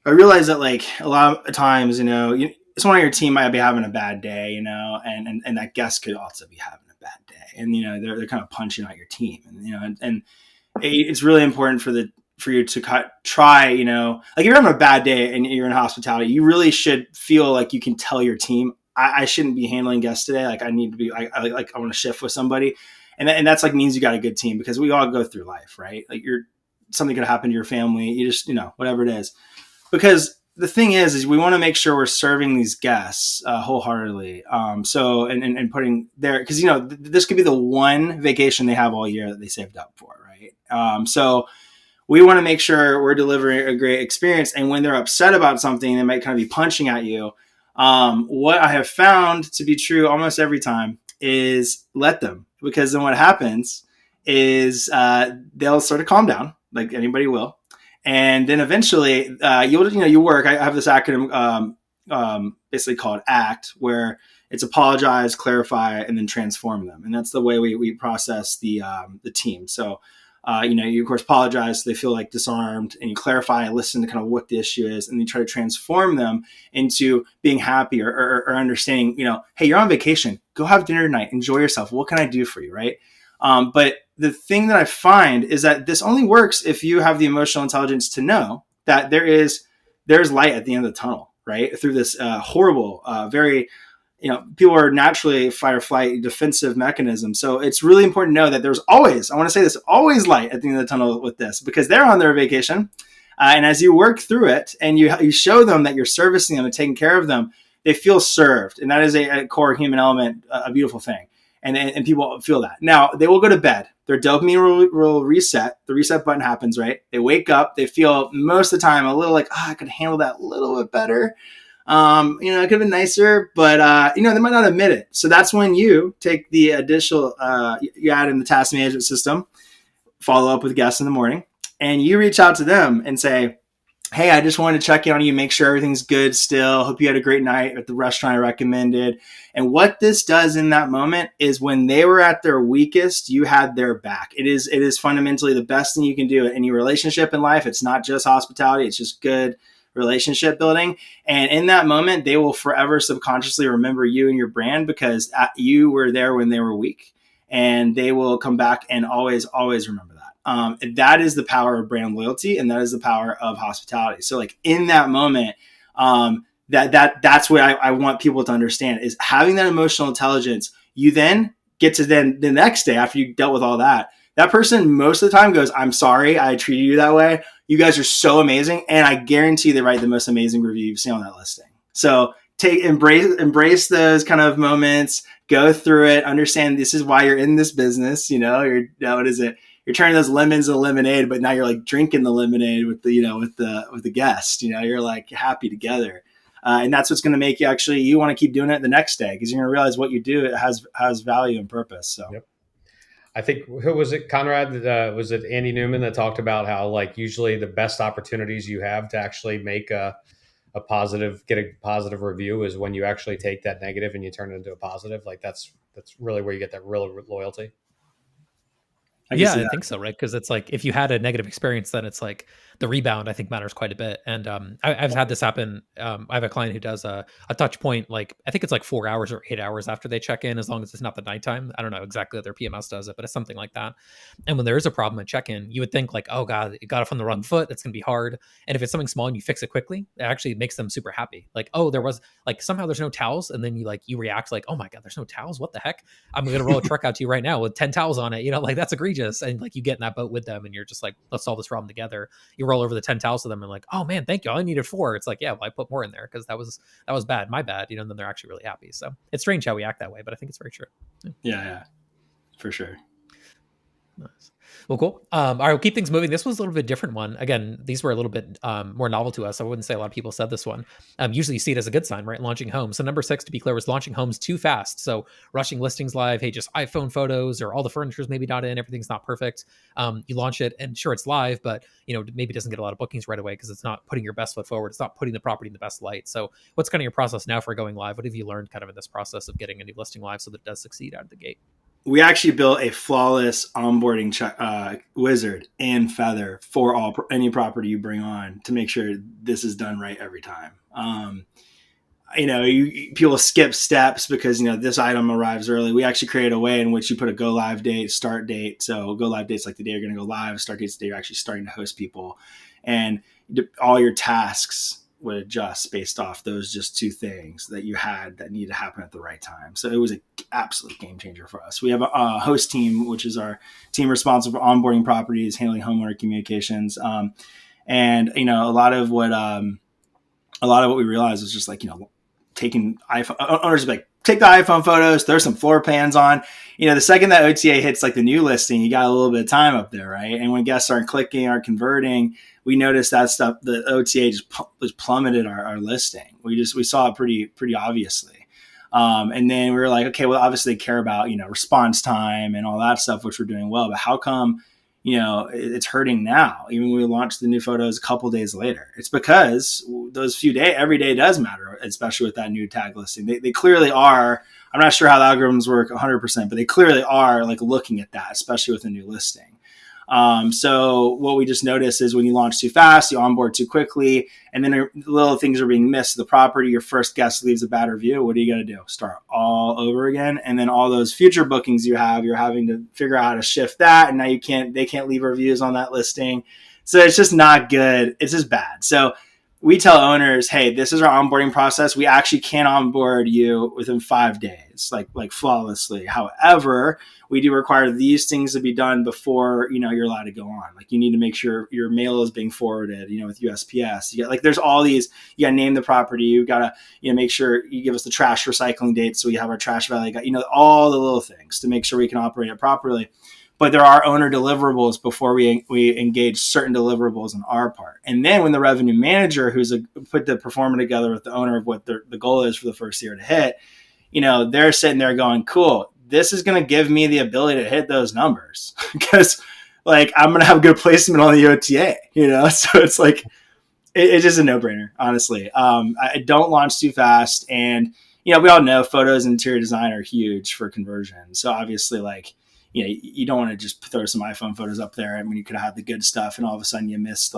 I realized that like a lot of times, someone on your team might be having a bad day, and that guest could also be having a bad day, and, they're kind of punching out your team, and it's really important for you to try, like if you're having a bad day and you're in hospitality, you really should feel like you can tell your team, I shouldn't be handling guests today. Like I need to be, I want to shift with somebody. And that's like means you got a good team, because we all go through life, right? Like something could happen to your family. You just, whatever it is, because the thing is we want to make sure we're serving these guests wholeheartedly. So and putting there, because this could be the one vacation they have all year that they saved up for, right? So we want to make sure we're delivering a great experience. And when they're upset about something, they might kind of be punching at you. What I have found to be true almost every time is let them, because then what happens is they'll sort of calm down, like anybody will. And then eventually you work. I have this acronym basically called ACT, where it's apologize, clarify, and then transform them. And that's the way we process the team. So you of course apologize so they feel like disarmed, and you clarify and listen to kind of what the issue is, and you try to transform them into being happy or understanding, hey, you're on vacation, go have dinner tonight, enjoy yourself. What can I do for you? Right. But the thing that I find is that this only works if you have the emotional intelligence to know that there's light at the end of the tunnel, right? Through this horrible, very, people are naturally fight or flight defensive mechanism. So it's really important to know that there's always, I want to say this, always light at the end of the tunnel with this, because they're on their vacation. And as you work through it and you show them that you're servicing them and taking care of them, they feel served. And that is a core human element, a beautiful thing. And people feel that. Now, they will go to bed. Their dopamine will reset. The reset button happens, right? They wake up. They feel most of the time a little like, I could handle that a little bit better. It could have been nicer, but, they might not admit it. So that's when you take the additional, you add in the task management system, follow up with guests in the morning, and you reach out to them and say, hey, I just wanted to check in on you, make sure everything's good still. Hope you had a great night at the restaurant I recommended. And what this does in that moment is when they were at their weakest, you had their back. It is fundamentally the best thing you can do in any relationship in life. It's not just hospitality. It's just good relationship building. And in that moment, they will forever subconsciously remember you and your brand, because you were there when they were weak, and they will come back and always, always remember that. That is the power of brand loyalty, and that is the power of hospitality. So like in that moment, that's what I want people to understand, is having that emotional intelligence. You then get to then the next day after you dealt with all that person most of the time goes, I'm sorry I treated you that way. You guys are so amazing. And I guarantee they write the most amazing review you've seen on that listing. So embrace those kind of moments, go through it, understand this is why you're in this business. What is it? You're turning those lemons into lemonade, but now you're like drinking the lemonade with the guest. You're like happy together, and that's what's going to make you want to keep doing it the next day, because you're going to realize what you do, it has value and purpose. So, yep. I think, who was it, Conrad? Was it Andy Newman that talked about how like usually the best opportunities you have to actually make get a positive review is when you actually take that negative and you turn it into a positive. Like that's really where you get that real loyalty. I think so, right? Because it's like if you had a negative experience, then it's like the rebound, I think, matters quite a bit. And I've had this happen. I have a client who does a touch point, like I think it's like 4 hours or 8 hours after they check in, as long as it's not the nighttime. I don't know exactly how their PMS does it, but it's something like that. And when there is a problem at check-in, you would think like, oh God, it got off on the wrong foot. It's going to be hard. And if it's something small and you fix it quickly, it actually makes them super happy. Like, oh, there was like somehow there's no towels. And then you react like, oh my God, there's no towels. What the heck? I'm going to roll a truck out to you right now with 10 towels on it. Like that's egregious. And like you get in that boat with them and you're just like, let's solve this problem together. You roll over the 10 towels to them and like, oh man, thank you. I needed 4. It's like, yeah, well, I put more in there because that was bad. My bad. And then they're actually really happy. So it's strange how we act that way, but I think it's very true. Yeah, for sure. Nice. Well, cool. All right, we'll keep things moving. This was a little bit different one. Again, these were a little bit more novel to us. I wouldn't say a lot of people said this one. Usually you see it as a good sign, right? Launching homes. So number 6, to be clear, was launching homes too fast. So rushing listings live. Hey, just iPhone photos, or all the furniture's maybe not in, everything's not perfect. You launch it and sure, it's live, but maybe it doesn't get a lot of bookings right away because it's not putting your best foot forward. It's not putting the property in the best light. So what's kind of your process now for going live? What have you learned kind of in this process of getting a new listing live so that it does succeed out of the gate? We actually built a flawless onboarding wizard in Feather for any property you bring on to make sure this is done right every time. People skip steps because, this item arrives early. We actually create a way in which you put a go live date, start date. So go live date's like the day you're going to go live. Start date's the day you're actually starting to host people. And all your tasks would adjust based off those just 2 things that you had that need to happen at the right time. So it was an absolute game changer for us. We have a host team, which is our team responsible for onboarding properties, handling homeowner communications. And a lot of what a lot of what we realized was just like, taking iPhone owners like, take the iPhone photos, throw some floor plans on. The second that OTA hits like the new listing, you got a little bit of time up there, right? And when guests aren't clicking, aren't converting, we noticed that stuff, the OTA just plummeted our listing. We saw it pretty obviously. And then we were like, okay, well, obviously they care about, response time and all that stuff, which we're doing well, but how come, it's hurting now, even when we launched the new photos a couple days later? It's because those every day does matter, especially with that new tag listing. They clearly are. I'm not sure how the algorithms work 100%, but they clearly are like looking at that, especially with a new listing. So what we just noticed is when you launch too fast, you onboard too quickly, and then little things are being missed. The property, your first guest leaves a bad review. What do you got to do? Start all over again. And then all those future bookings you're having to figure out how to shift that. And now they can't leave reviews on that listing. So it's just not good. It's just bad. So we tell owners, hey, this is our onboarding process. We actually can onboard you within 5 days, like flawlessly. However, we do require these things to be done before, you're allowed to go on. Like, you need to make sure your mail is being forwarded, with USPS. You got there's all these, you got to name the property. You got to, make sure you give us the trash recycling date. So we have our trash valley, all the little things to make sure we can operate it properly. But there are owner deliverables before we engage certain deliverables on our part. And then when the revenue manager, who's put the performer together with the owner of what the goal is for the first year to hit, they're sitting there going, cool, this is going to give me the ability to hit those numbers because I'm going to have good placement on the OTA, so it's like, it's just a no brainer, honestly. I don't launch too fast. And, we all know photos and interior design are huge for conversion. So obviously you don't want to just throw some iPhone photos up there and when you could have had the good stuff and all of a sudden you missed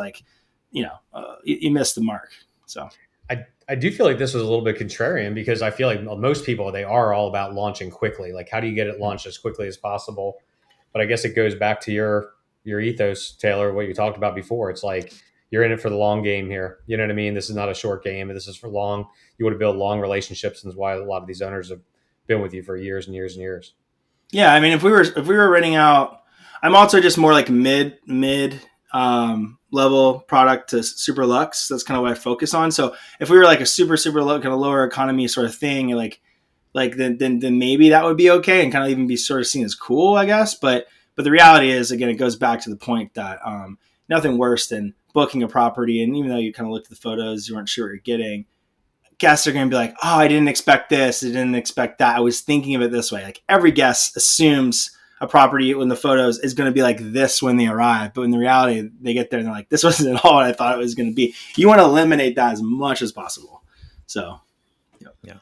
you missed the mark. So I do feel like this was a little bit contrarian because I feel like most people, they are all about launching quickly. Like, how do you get it launched as quickly as possible? But I guess it goes back to your ethos, Taylor, what you talked about before. It's like, you're in it for the long game here. You know what I mean? This is not a short game. This is for long. You want to build long relationships, and that's why a lot of these owners have been with you for years and years and years. Yeah, I mean, if we were renting out, I'm also just more like mid level product to super luxe. That's kind of what I focus on. So if we were like a super low, kind of lower economy sort of thing, then maybe that would be okay and kind of even be sort of seen as cool, I guess. But the reality is, again, it goes back to the point that nothing worse than booking a property, and even though you kind of looked at the photos, you weren't sure what you're getting. Guests are going to be like, oh, I didn't expect this. I didn't expect that. I was thinking of it this way. Like, every guest assumes a property when the photos is going to be like this when they arrive. But in the reality, they get there and they're like, this wasn't at all what I thought it was going to be. You want to eliminate that as much as possible. So, yeah.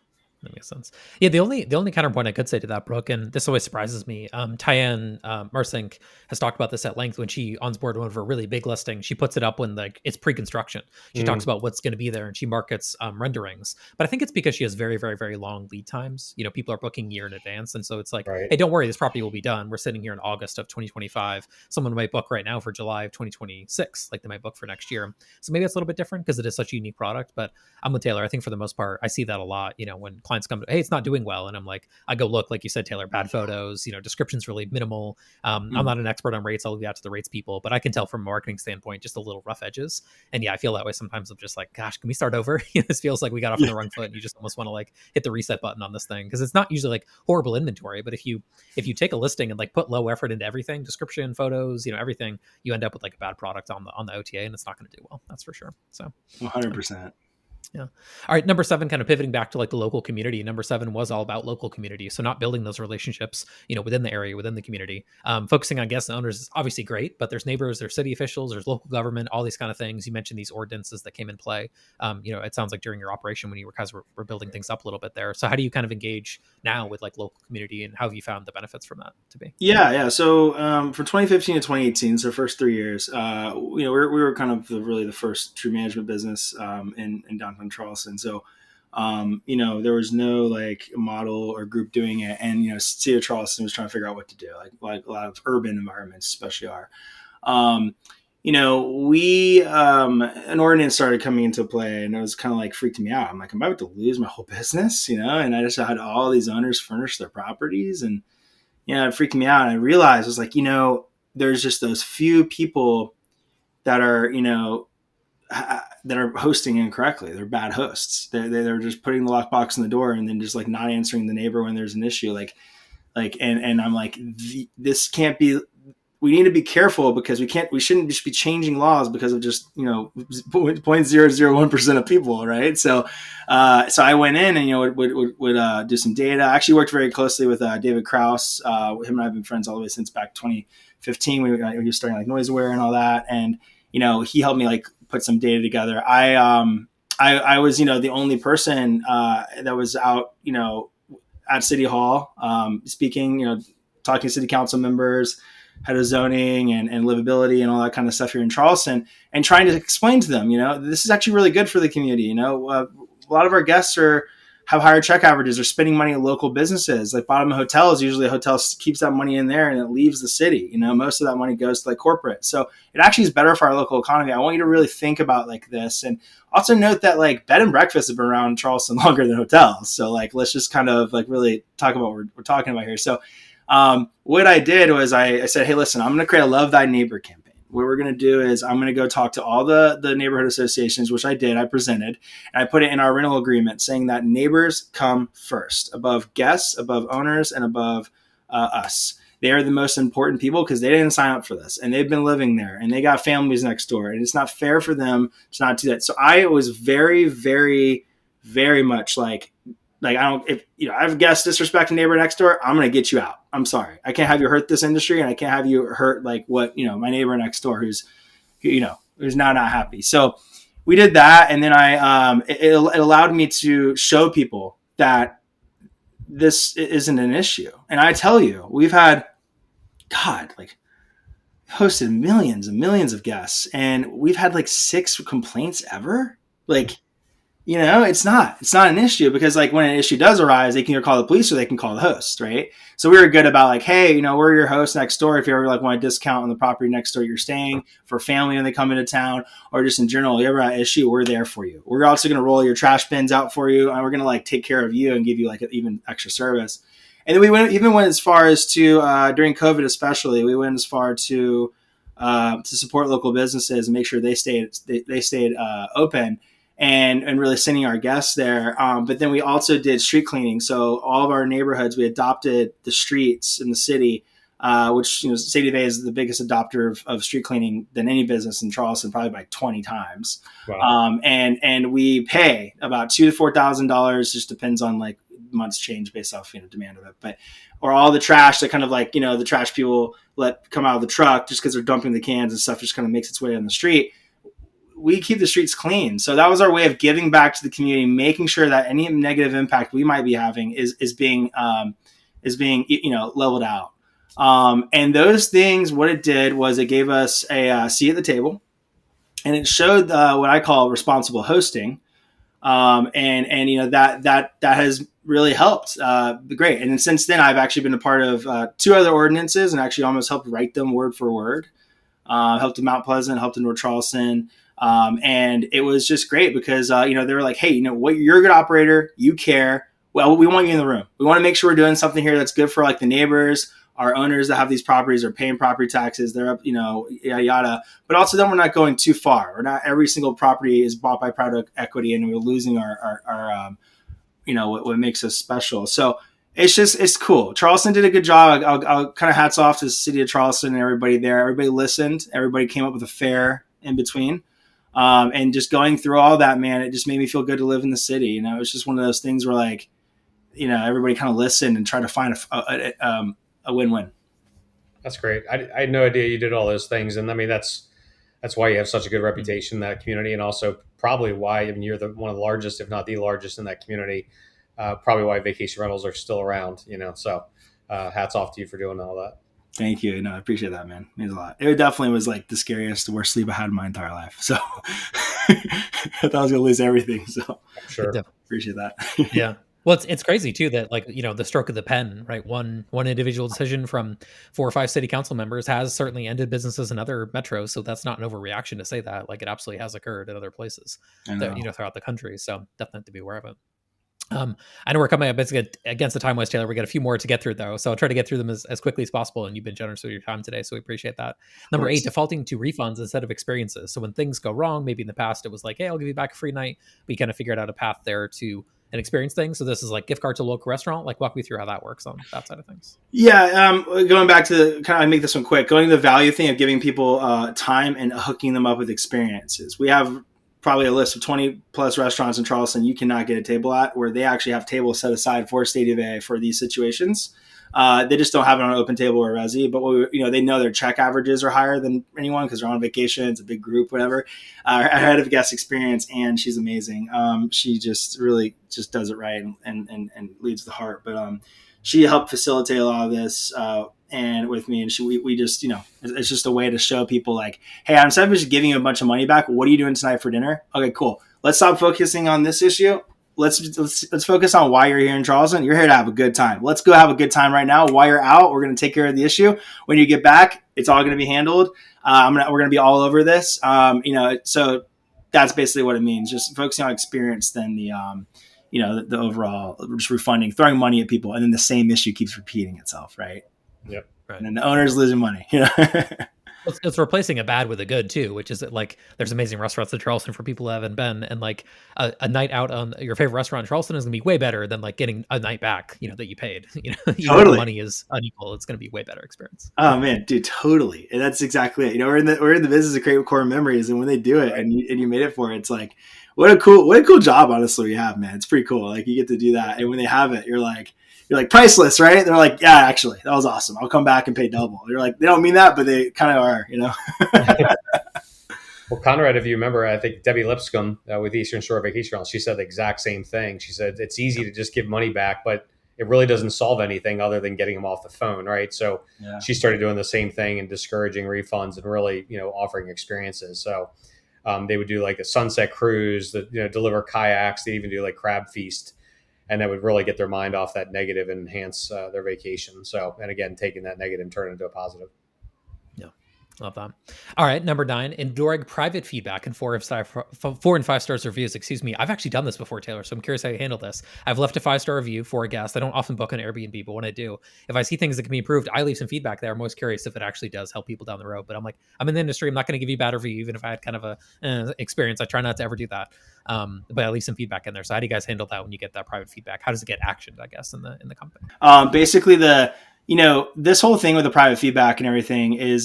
That makes sense. Yeah, the only counterpoint I could say to that, Brooke, and this always surprises me, Tyann Marsink has talked about this at length when she onboards one of her really big listings. She puts it up when it's pre-construction. She talks about what's going to be there and she markets renderings. But I think it's because she has very, very, very long lead times. People are booking a year in advance. And so it's like, right, hey, don't worry, this property will be done. We're sitting here in August of 2025. Someone might book right now for July of 2026, like they might book for next year. So maybe it's a little bit different because it is such a unique product. But I'm with Taylor. I think for the most part, I see that a lot, when clients come to, hey, it's not doing well. And I'm like, I go look, like you said, Taylor, bad photos, description's really minimal. I'm not an expert on rates. I'll leave that to the rates people, but I can tell from a marketing standpoint, just a little rough edges. And yeah, I feel that way sometimes. I'm just like, gosh, can we start over? This feels like we got off on the wrong foot and you just almost want to hit the reset button on this thing. Cause it's not usually horrible inventory, but if you take a listing and put low effort into everything, description, photos, everything, you end up with a bad product on the OTA and it's not going to do well. That's for sure. So 100%. Yeah. All right. Number 7, kind of pivoting back to the local community. Number 7 was all about local community. So not building those relationships, within the area, within the community. Focusing on guests and owners is obviously great, but there's neighbors, there's city officials, there's local government, all these kind of things. You mentioned these ordinances that came in play. It sounds like during your operation when you were building things up a little bit there. So how do you kind of engage now with local community, and how have you found the benefits from that to be? Yeah. So from 2015 to 2018, so first 3 years, we were kind of the first true management business in downtown Charleston. So, there was no model or group doing it. And, City of Charleston was trying to figure out what to do, like a lot of urban environments, especially are. An ordinance started coming into play and it was kind of freaking me out. I'm like, am I about to lose my whole business? And I just had all these owners furnish their properties and, it freaked me out. And I realized I was like, there's just those few people that are, that are hosting incorrectly. They're bad hosts. They're just putting the lockbox in the door and then just like not answering the neighbor when there's an issue. And I'm like, this can't be. We need to be careful because we shouldn't just be changing laws because of just, 0.001% of people. Right. So I went in and, would do some data. I actually worked very closely with David Krause. Him and I have been friends all the way since back 2015. We were starting like NoiseAware and all that. And, he helped me like put some data together. I was, the only person that was out, at City Hall, speaking, talking to city council members, head of zoning and livability and all that kind of stuff here in Charleston, and trying to explain to them, this is actually really good for the community. A lot of our guests have higher check averages, are spending money at local businesses. Like Bottom Hotels, usually a hotel keeps that money in there and it leaves the city. Most of that money goes to like corporate. So it actually is better for our local economy. I want you to really think about like this. And also note that like bed and breakfast have been around Charleston longer than hotels. So like, let's just kind of like really talk about what we're talking about here. So what I did was I said, hey, listen, I'm going to create a Love Thy Neighbor campaign. What we're going to do is I'm going to go talk to all the neighborhood associations, which I did. I presented, and I put it in our rental agreement saying that neighbors come first, above guests, above owners, and above us. They are the most important people because they didn't sign up for this, and they've been living there, and they got families next door, and it's not fair for them to not do that. So I was very, very, very much like I don't, if I have guests disrespect a neighbor next door, I'm going to get you out. I'm sorry. I can't have you hurt this industry, and I can't have you hurt like what, my neighbor next door who's now not happy. So we did that. And then it allowed me to show people that this isn't an issue. And I tell you, we've had, hosted millions and millions of guests, and we've had like 6 complaints ever. It's not an issue because like when an issue does arise, they can either call the police or they can call the host. Right. So we were good about like, hey, we're your host next door. If you ever like want a discount on the property next door you're staying for family when they come into town, or just in general, you ever have an issue, we're there for you. We're also going to roll your trash bins out for you, and we're going to like take care of you and give you like even extra service. And then we went as far as to during COVID, especially, we went as far to support local businesses and make sure they stayed open. And really sending our guests there. But then we also did street cleaning. So all of our neighborhoods, we adopted the streets in the city, which, Stay Duvet is the biggest adopter of street cleaning than any business in Charleston, probably by 20 times. Wow. And we pay about $2,000 to $4,000, just depends on like months change based off, demand of it. Or all the trash that kind of like, the trash people let come out of the truck just because they're dumping the cans and stuff just kind of makes its way on the street. We keep the streets clean. So that was our way of giving back to the community, making sure that any negative impact we might be having is being leveled out. And those things, what it did was it gave us a seat at the table, and it showed what I call responsible hosting. That has really helped. Great. And then since then, I've actually been a part of 2 other ordinances and actually almost helped write them word for word. Helped in Mount Pleasant, helped in North Charleston. And it was just great because, they were like, hey, what, you're a good operator. You care. Well, we want you in the room. We want to make sure we're doing something here that's good for like the neighbors, our owners that have these properties are paying property taxes. They're up, yada, yada. But also then we're not going too far. We're not, every single property is bought by private equity and we're losing our what makes us special. So it's cool. Charleston did a good job. I'll kind of hats off to the city of Charleston and everybody there. Everybody listened. Everybody came up with a fair in between. And just going through all that, man, it just made me feel good to live in the city. It's just one of those things where like, everybody kind of listened and tried to find a win-win. That's great. I had no idea you did all those things. And I mean, that's why you have such a good reputation in that community. And also probably why, you're one of the largest, if not the largest in that community. Probably why vacation rentals are still around, so hats off to you for doing all that. Thank you. No, I appreciate that, man. It means a lot. It definitely was like the scariest, worst sleep I had in my entire life. So I thought I was going to lose everything. So I'm sure. Appreciate that. Yeah. Well, it's crazy too that like, the stroke of the pen, right? One individual decision from 4 or 5 city council members has certainly ended businesses in other metros. So that's not an overreaction to say that. Like it absolutely has occurred in other places that, throughout the country. So definitely have to be aware of it. I know we're coming up against the time wise, Taylor. We got a few more to get through though, so I'll try to get through them as quickly as possible. And you've been generous with your time today, so we appreciate that. Number 8, defaulting to refunds instead of experiences. So when things go wrong, maybe in the past it was like, hey, I'll give you back a free night. We kind of figured out a path there to an experience thing. So this is like gift card to a local restaurant. Like walk me through how that works on that side of things. Yeah, going back to kind of make this one quick, going to the value thing of giving people time and hooking them up with experiences. We have probably a list of 20 plus restaurants in Charleston you cannot get a table at, where they actually have tables set aside for Stay Duvet for these situations. They just don't have it on an open table or resi, but they know their check averages are higher than anyone because they're on vacation. It's a big group, whatever. Our head of guest experience, and she's amazing. She just really just does it right and leads the heart. But she helped facilitate a lot of this and with me, and we just, it's just a way to show people like, hey, instead of just giving you a bunch of money back, what are you doing tonight for dinner? Okay, cool. Let's stop focusing on this issue. Let's focus on why you're here in Charleston. You're here to have a good time. Let's go have a good time right now. While you're out, we're going to take care of the issue. When you get back, it's all going to be handled. We're going to be all over this. So that's basically what it means. Just focusing on experience than the overall just refunding, throwing money at people, and then the same issue keeps repeating itself, right? Yep. Right. And then the owner's losing money. It's replacing a bad with a good too, which is like there's amazing restaurants in Charleston for people who haven't been, and like a night out on your favorite restaurant in Charleston is gonna be way better than like getting a night back, that you paid. Totally. The money is unequal. It's gonna be way better experience. Oh man, dude, totally. And that's exactly it. We're in the business of creating core memories, and when they do it and you made it for it, it's like what a cool job. Honestly, we have, man. It's pretty cool. Like you get to do that, and when they have it, you're like priceless, right? They're like, yeah, actually, that was awesome. I'll come back and pay double. You're like, they don't mean that, but they kind of are, Well, Conrad, if you remember, I think Debbie Lipscomb with Eastern Shore Vacation Rentals, she said the exact same thing. She said it's easy to just give money back, but it really doesn't solve anything other than getting them off the phone, right? So she started doing the same thing and discouraging refunds and really, offering experiences. So they would do like a sunset cruise, that deliver kayaks. They even do like crab feast. And that would really get their mind off that negative and enhance their vacation. So, and again, taking that negative and turning it into a positive. Yeah, love that. All right, number 9, enduring private feedback and 4 and 5 stars reviews. Excuse me. I've actually done this before, Taylor, so I'm curious how you handle this. I've left a 5-star review for a guest. I don't often book on Airbnb, but when I do, if I see things that can be improved, I leave some feedback there. I'm always curious if it actually does help people down the road. But I'm like, I'm in the industry. I'm not going to give you a bad review, even if I had kind of a experience. I try not to ever do that. But at least some feedback in there. So how do you guys handle that when you get that private feedback? How does it get actioned, I guess, in the company? Basically this whole thing with the private feedback and everything is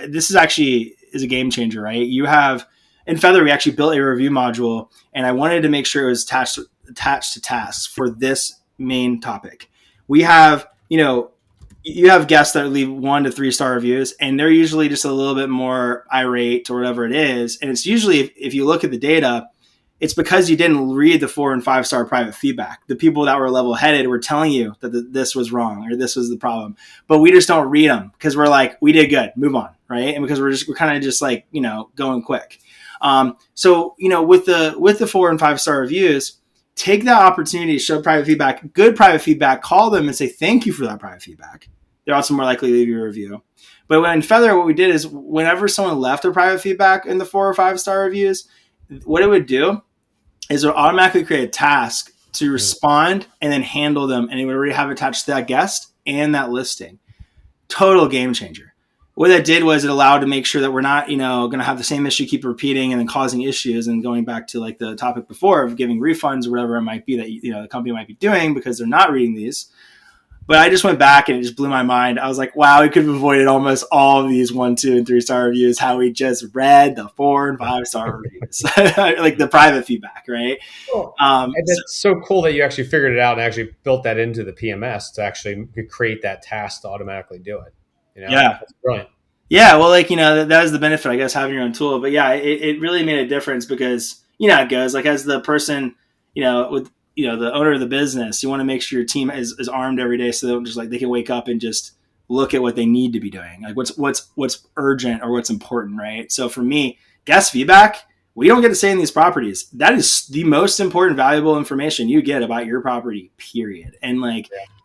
this is actually a game changer, right? You have in Feather, we actually built a review module, and I wanted to make sure it was attached to tasks for this main topic. We have, you have guests that leave 1 to 3 star reviews, and they're usually just a little bit more irate or whatever it is. And it's usually, if you look at the data, it's because you didn't read the 4 and 5 star private feedback. The people that were level headed were telling you that this was wrong or this was the problem, but we just don't read them because we're like, we did good, move on, right? And because we're kind of just like going quick. So with the 4 and 5 star reviews, take that opportunity to show private feedback, good private feedback. Call them and say thank you for that private feedback. They're also more likely to leave you a review. But in Feather, what we did is whenever someone left a private feedback in the 4 or 5 star reviews, what it would do is it would automatically create a task to respond and then handle them. And it would already have attached to that guest and that listing. Total game changer. What that did was it allowed to make sure that we're not, going to have the same issue keep repeating and then causing issues and going back to like the topic before of giving refunds or whatever it might be that, the company might be doing because they're not reading these. But I just went back and it just blew my mind. I was like, wow, we could have avoided almost all of these 1, 2, and 3 star reviews. How we just read the 4 and 5 star reviews, like the private feedback, right? Cool. And that's so cool that you actually figured it out and actually built that into the PMS to actually create that task to automatically do it. Yeah, that's brilliant. Yeah, well, that is the benefit, I guess, having your own tool. But yeah, it really made a difference because it goes like as the person, with the owner of the business, you want to make sure your team is armed every day so they don't just they can wake up and just look at what they need to be doing, like what's urgent or what's important, right? So for me, guest feedback, we don't get to say in these properties. That is the most important, valuable information you get about your property, period. And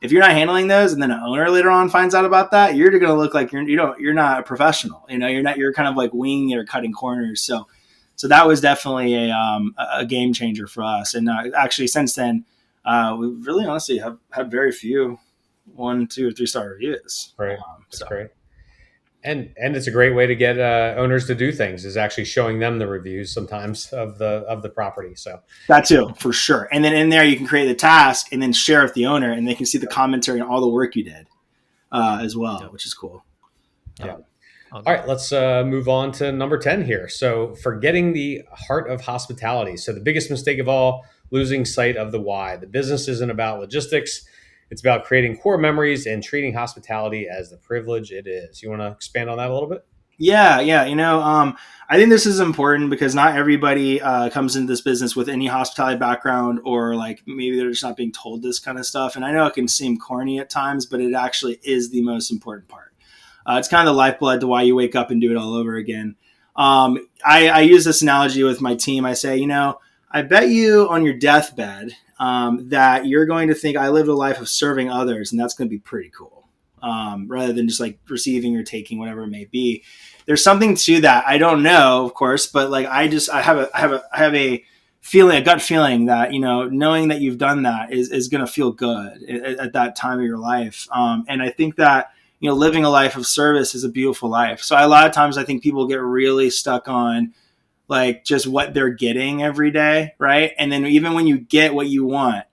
if you're not handling those, and then an owner later on finds out about that, you're going to look like you're not a professional. You're kind of like winging it or cutting corners. So that was definitely a game changer for us. And actually, since then, we really honestly have had very few 1, 2, or 3 star reviews. Right. That's great. And it's a great way to get owners to do things, is actually showing them the reviews sometimes of the property. So that too, for sure. And then in there you can create the task and then share with the owner, and they can see the commentary on all the work you did as well, which is cool. Yeah. All right, let's move on to number 10 here. So, forgetting the heart of hospitality. So, the biggest mistake of all, losing sight of the why. The business isn't about logistics. It's about creating core memories and treating hospitality as the privilege it is. You want to expand on that a little bit? Yeah. I think this is important because not everybody comes into this business with any hospitality background, or like maybe they're just not being told this kind of stuff. And I know it can seem corny at times, but it actually is the most important part. It's kind of the lifeblood to why you wake up and do it all over again. I use this analogy with my team. I say, I bet you on your deathbed that you're going to think I lived a life of serving others, and that's going to be pretty cool, rather than just like receiving or taking, whatever it may be. There's something to that. I don't know, of course, but like I have a feeling, a gut feeling that knowing that you've done that is going to feel good at that time of your life, and I think that. Living a life of service is a beautiful life. So a lot of times I think people get really stuck on like just what they're getting every day. Right. And then even when you get what you want,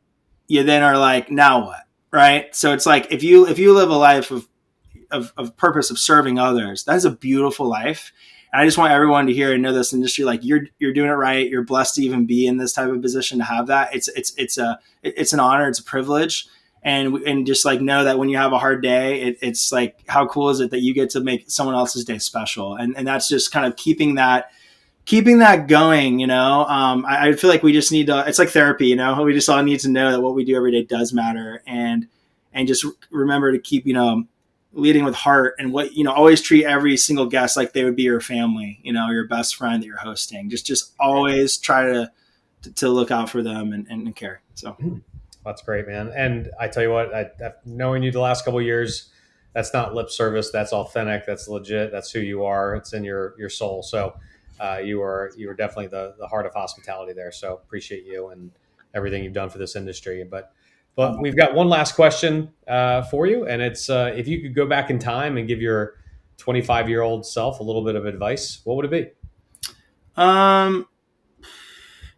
you then are like, now what? Right. So it's like, if you live a life of purpose, of serving others, that is a beautiful life. And I just want everyone to hear and know this industry, like you're doing it right. You're blessed to even be in this type of position to have that. It's an honor. It's a privilege. And just like know that when you have a hard day, it's like, how cool is it that you get to make someone else's day special? And that's just kind of keeping that going, I feel like we just need to, it's like therapy, we just all need to know that what we do every day does matter, and just remember to keep, leading with heart, and what, always treat every single guest like they would be your family, your best friend that you're hosting. Just always try to look out for them and care. So. That's great, man. And I tell you what, knowing you the last couple of years, that's not lip service. That's authentic. That's legit. That's who you are. It's in your soul. So you are definitely the heart of hospitality there. So appreciate you and everything you've done for this industry. But we've got one last question for you, and it's if you could go back in time and give your 25-year-old self a little bit of advice, what would it be? My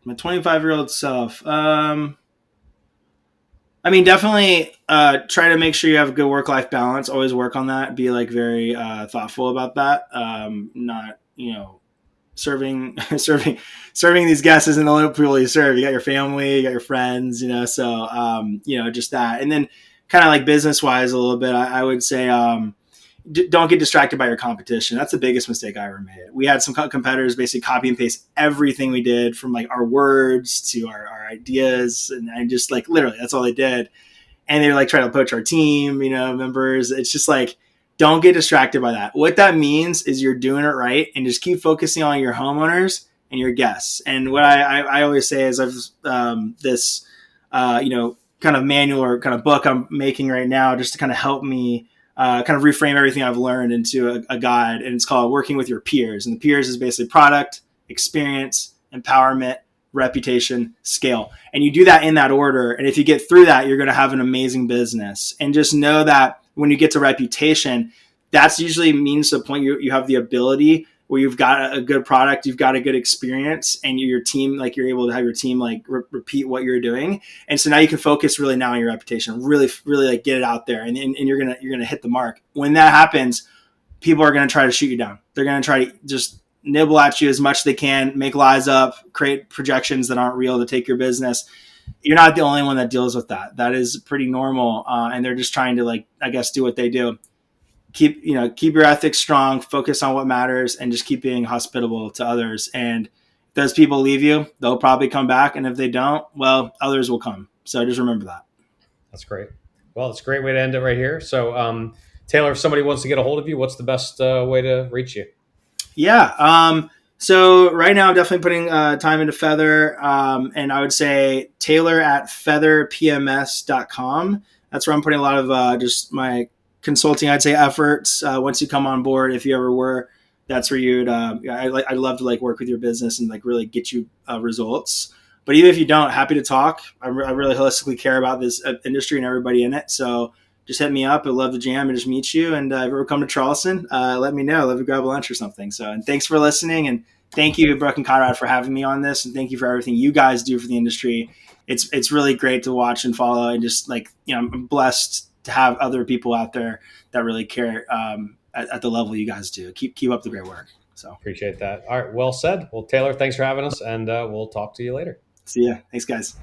25-year-old self. Definitely try to make sure you have a good work-life balance. Always work on that. Be like very thoughtful about that. Not, serving these guests isn't the only people you serve. You got your family, you got your friends, so, just that. And then kind of like business-wise a little bit, I would say don't get distracted by your competition. That's the biggest mistake I ever made. We had some competitors basically copy and paste everything we did, from like our words to our ideas, and just like literally that's all they did. And they like try to poach our team, members. It's just like, don't get distracted by that. What that means is you're doing it right, and just keep focusing on your homeowners and your guests. And what I always say is I've this kind of manual or kind of book I'm making right now just to kind of help me kind of reframe everything I've learned into a guide, and it's called Working with Your Peers. And the peers is basically product, experience, empowerment, reputation, scale. And you do that in that order. And if you get through that, you're going to have an amazing business. And just know that when you get to reputation, that's usually means to the point you have the ability where you've got a good product, you've got a good experience, and your team, like you're able to have your team like repeat what you're doing. And so now you can focus really now on your reputation, really like get it out there, and you're gonna hit the mark. When that happens, people are gonna try to shoot you down. They're gonna try to just nibble at you as much as they can, make lies up, create projections that aren't real to take your business. You're not the only one that deals with that. That is pretty normal, and they're just trying to like, I guess, do what they do. Keep your ethics strong, focus on what matters, and just keep being hospitable to others. And if those people leave you, they'll probably come back. And if they don't, well, others will come. So just remember that. That's great. Well, it's a great way to end it right here. So, Taylor, if somebody wants to get a hold of you, what's the best way to reach you? Yeah. So right now I'm definitely putting time into Feather. And I would say taylor@featherpms.com. That's where I'm putting a lot of just my consulting, I'd say, efforts. Once you come on board, if you ever were, that's where you'd, I'd love to like work with your business and like really get you results. But even if you don't, happy to talk. I really holistically care about this industry and everybody in it. So just hit me up. I'd love to jam and just meet you. And if you ever come to Charleston, let me know. Let me grab a lunch or something. So, and thanks for listening. And thank you, Brooke and Conrad, for having me on this. And thank you for everything you guys do for the industry. It's really great to watch and follow. And just like, I'm blessed to have other people out there that really care at the level you guys do. Keep up the great work. So appreciate that. All right. Well said. Well, Taylor, thanks for having us, and we'll talk to you later. See ya. Thanks, guys.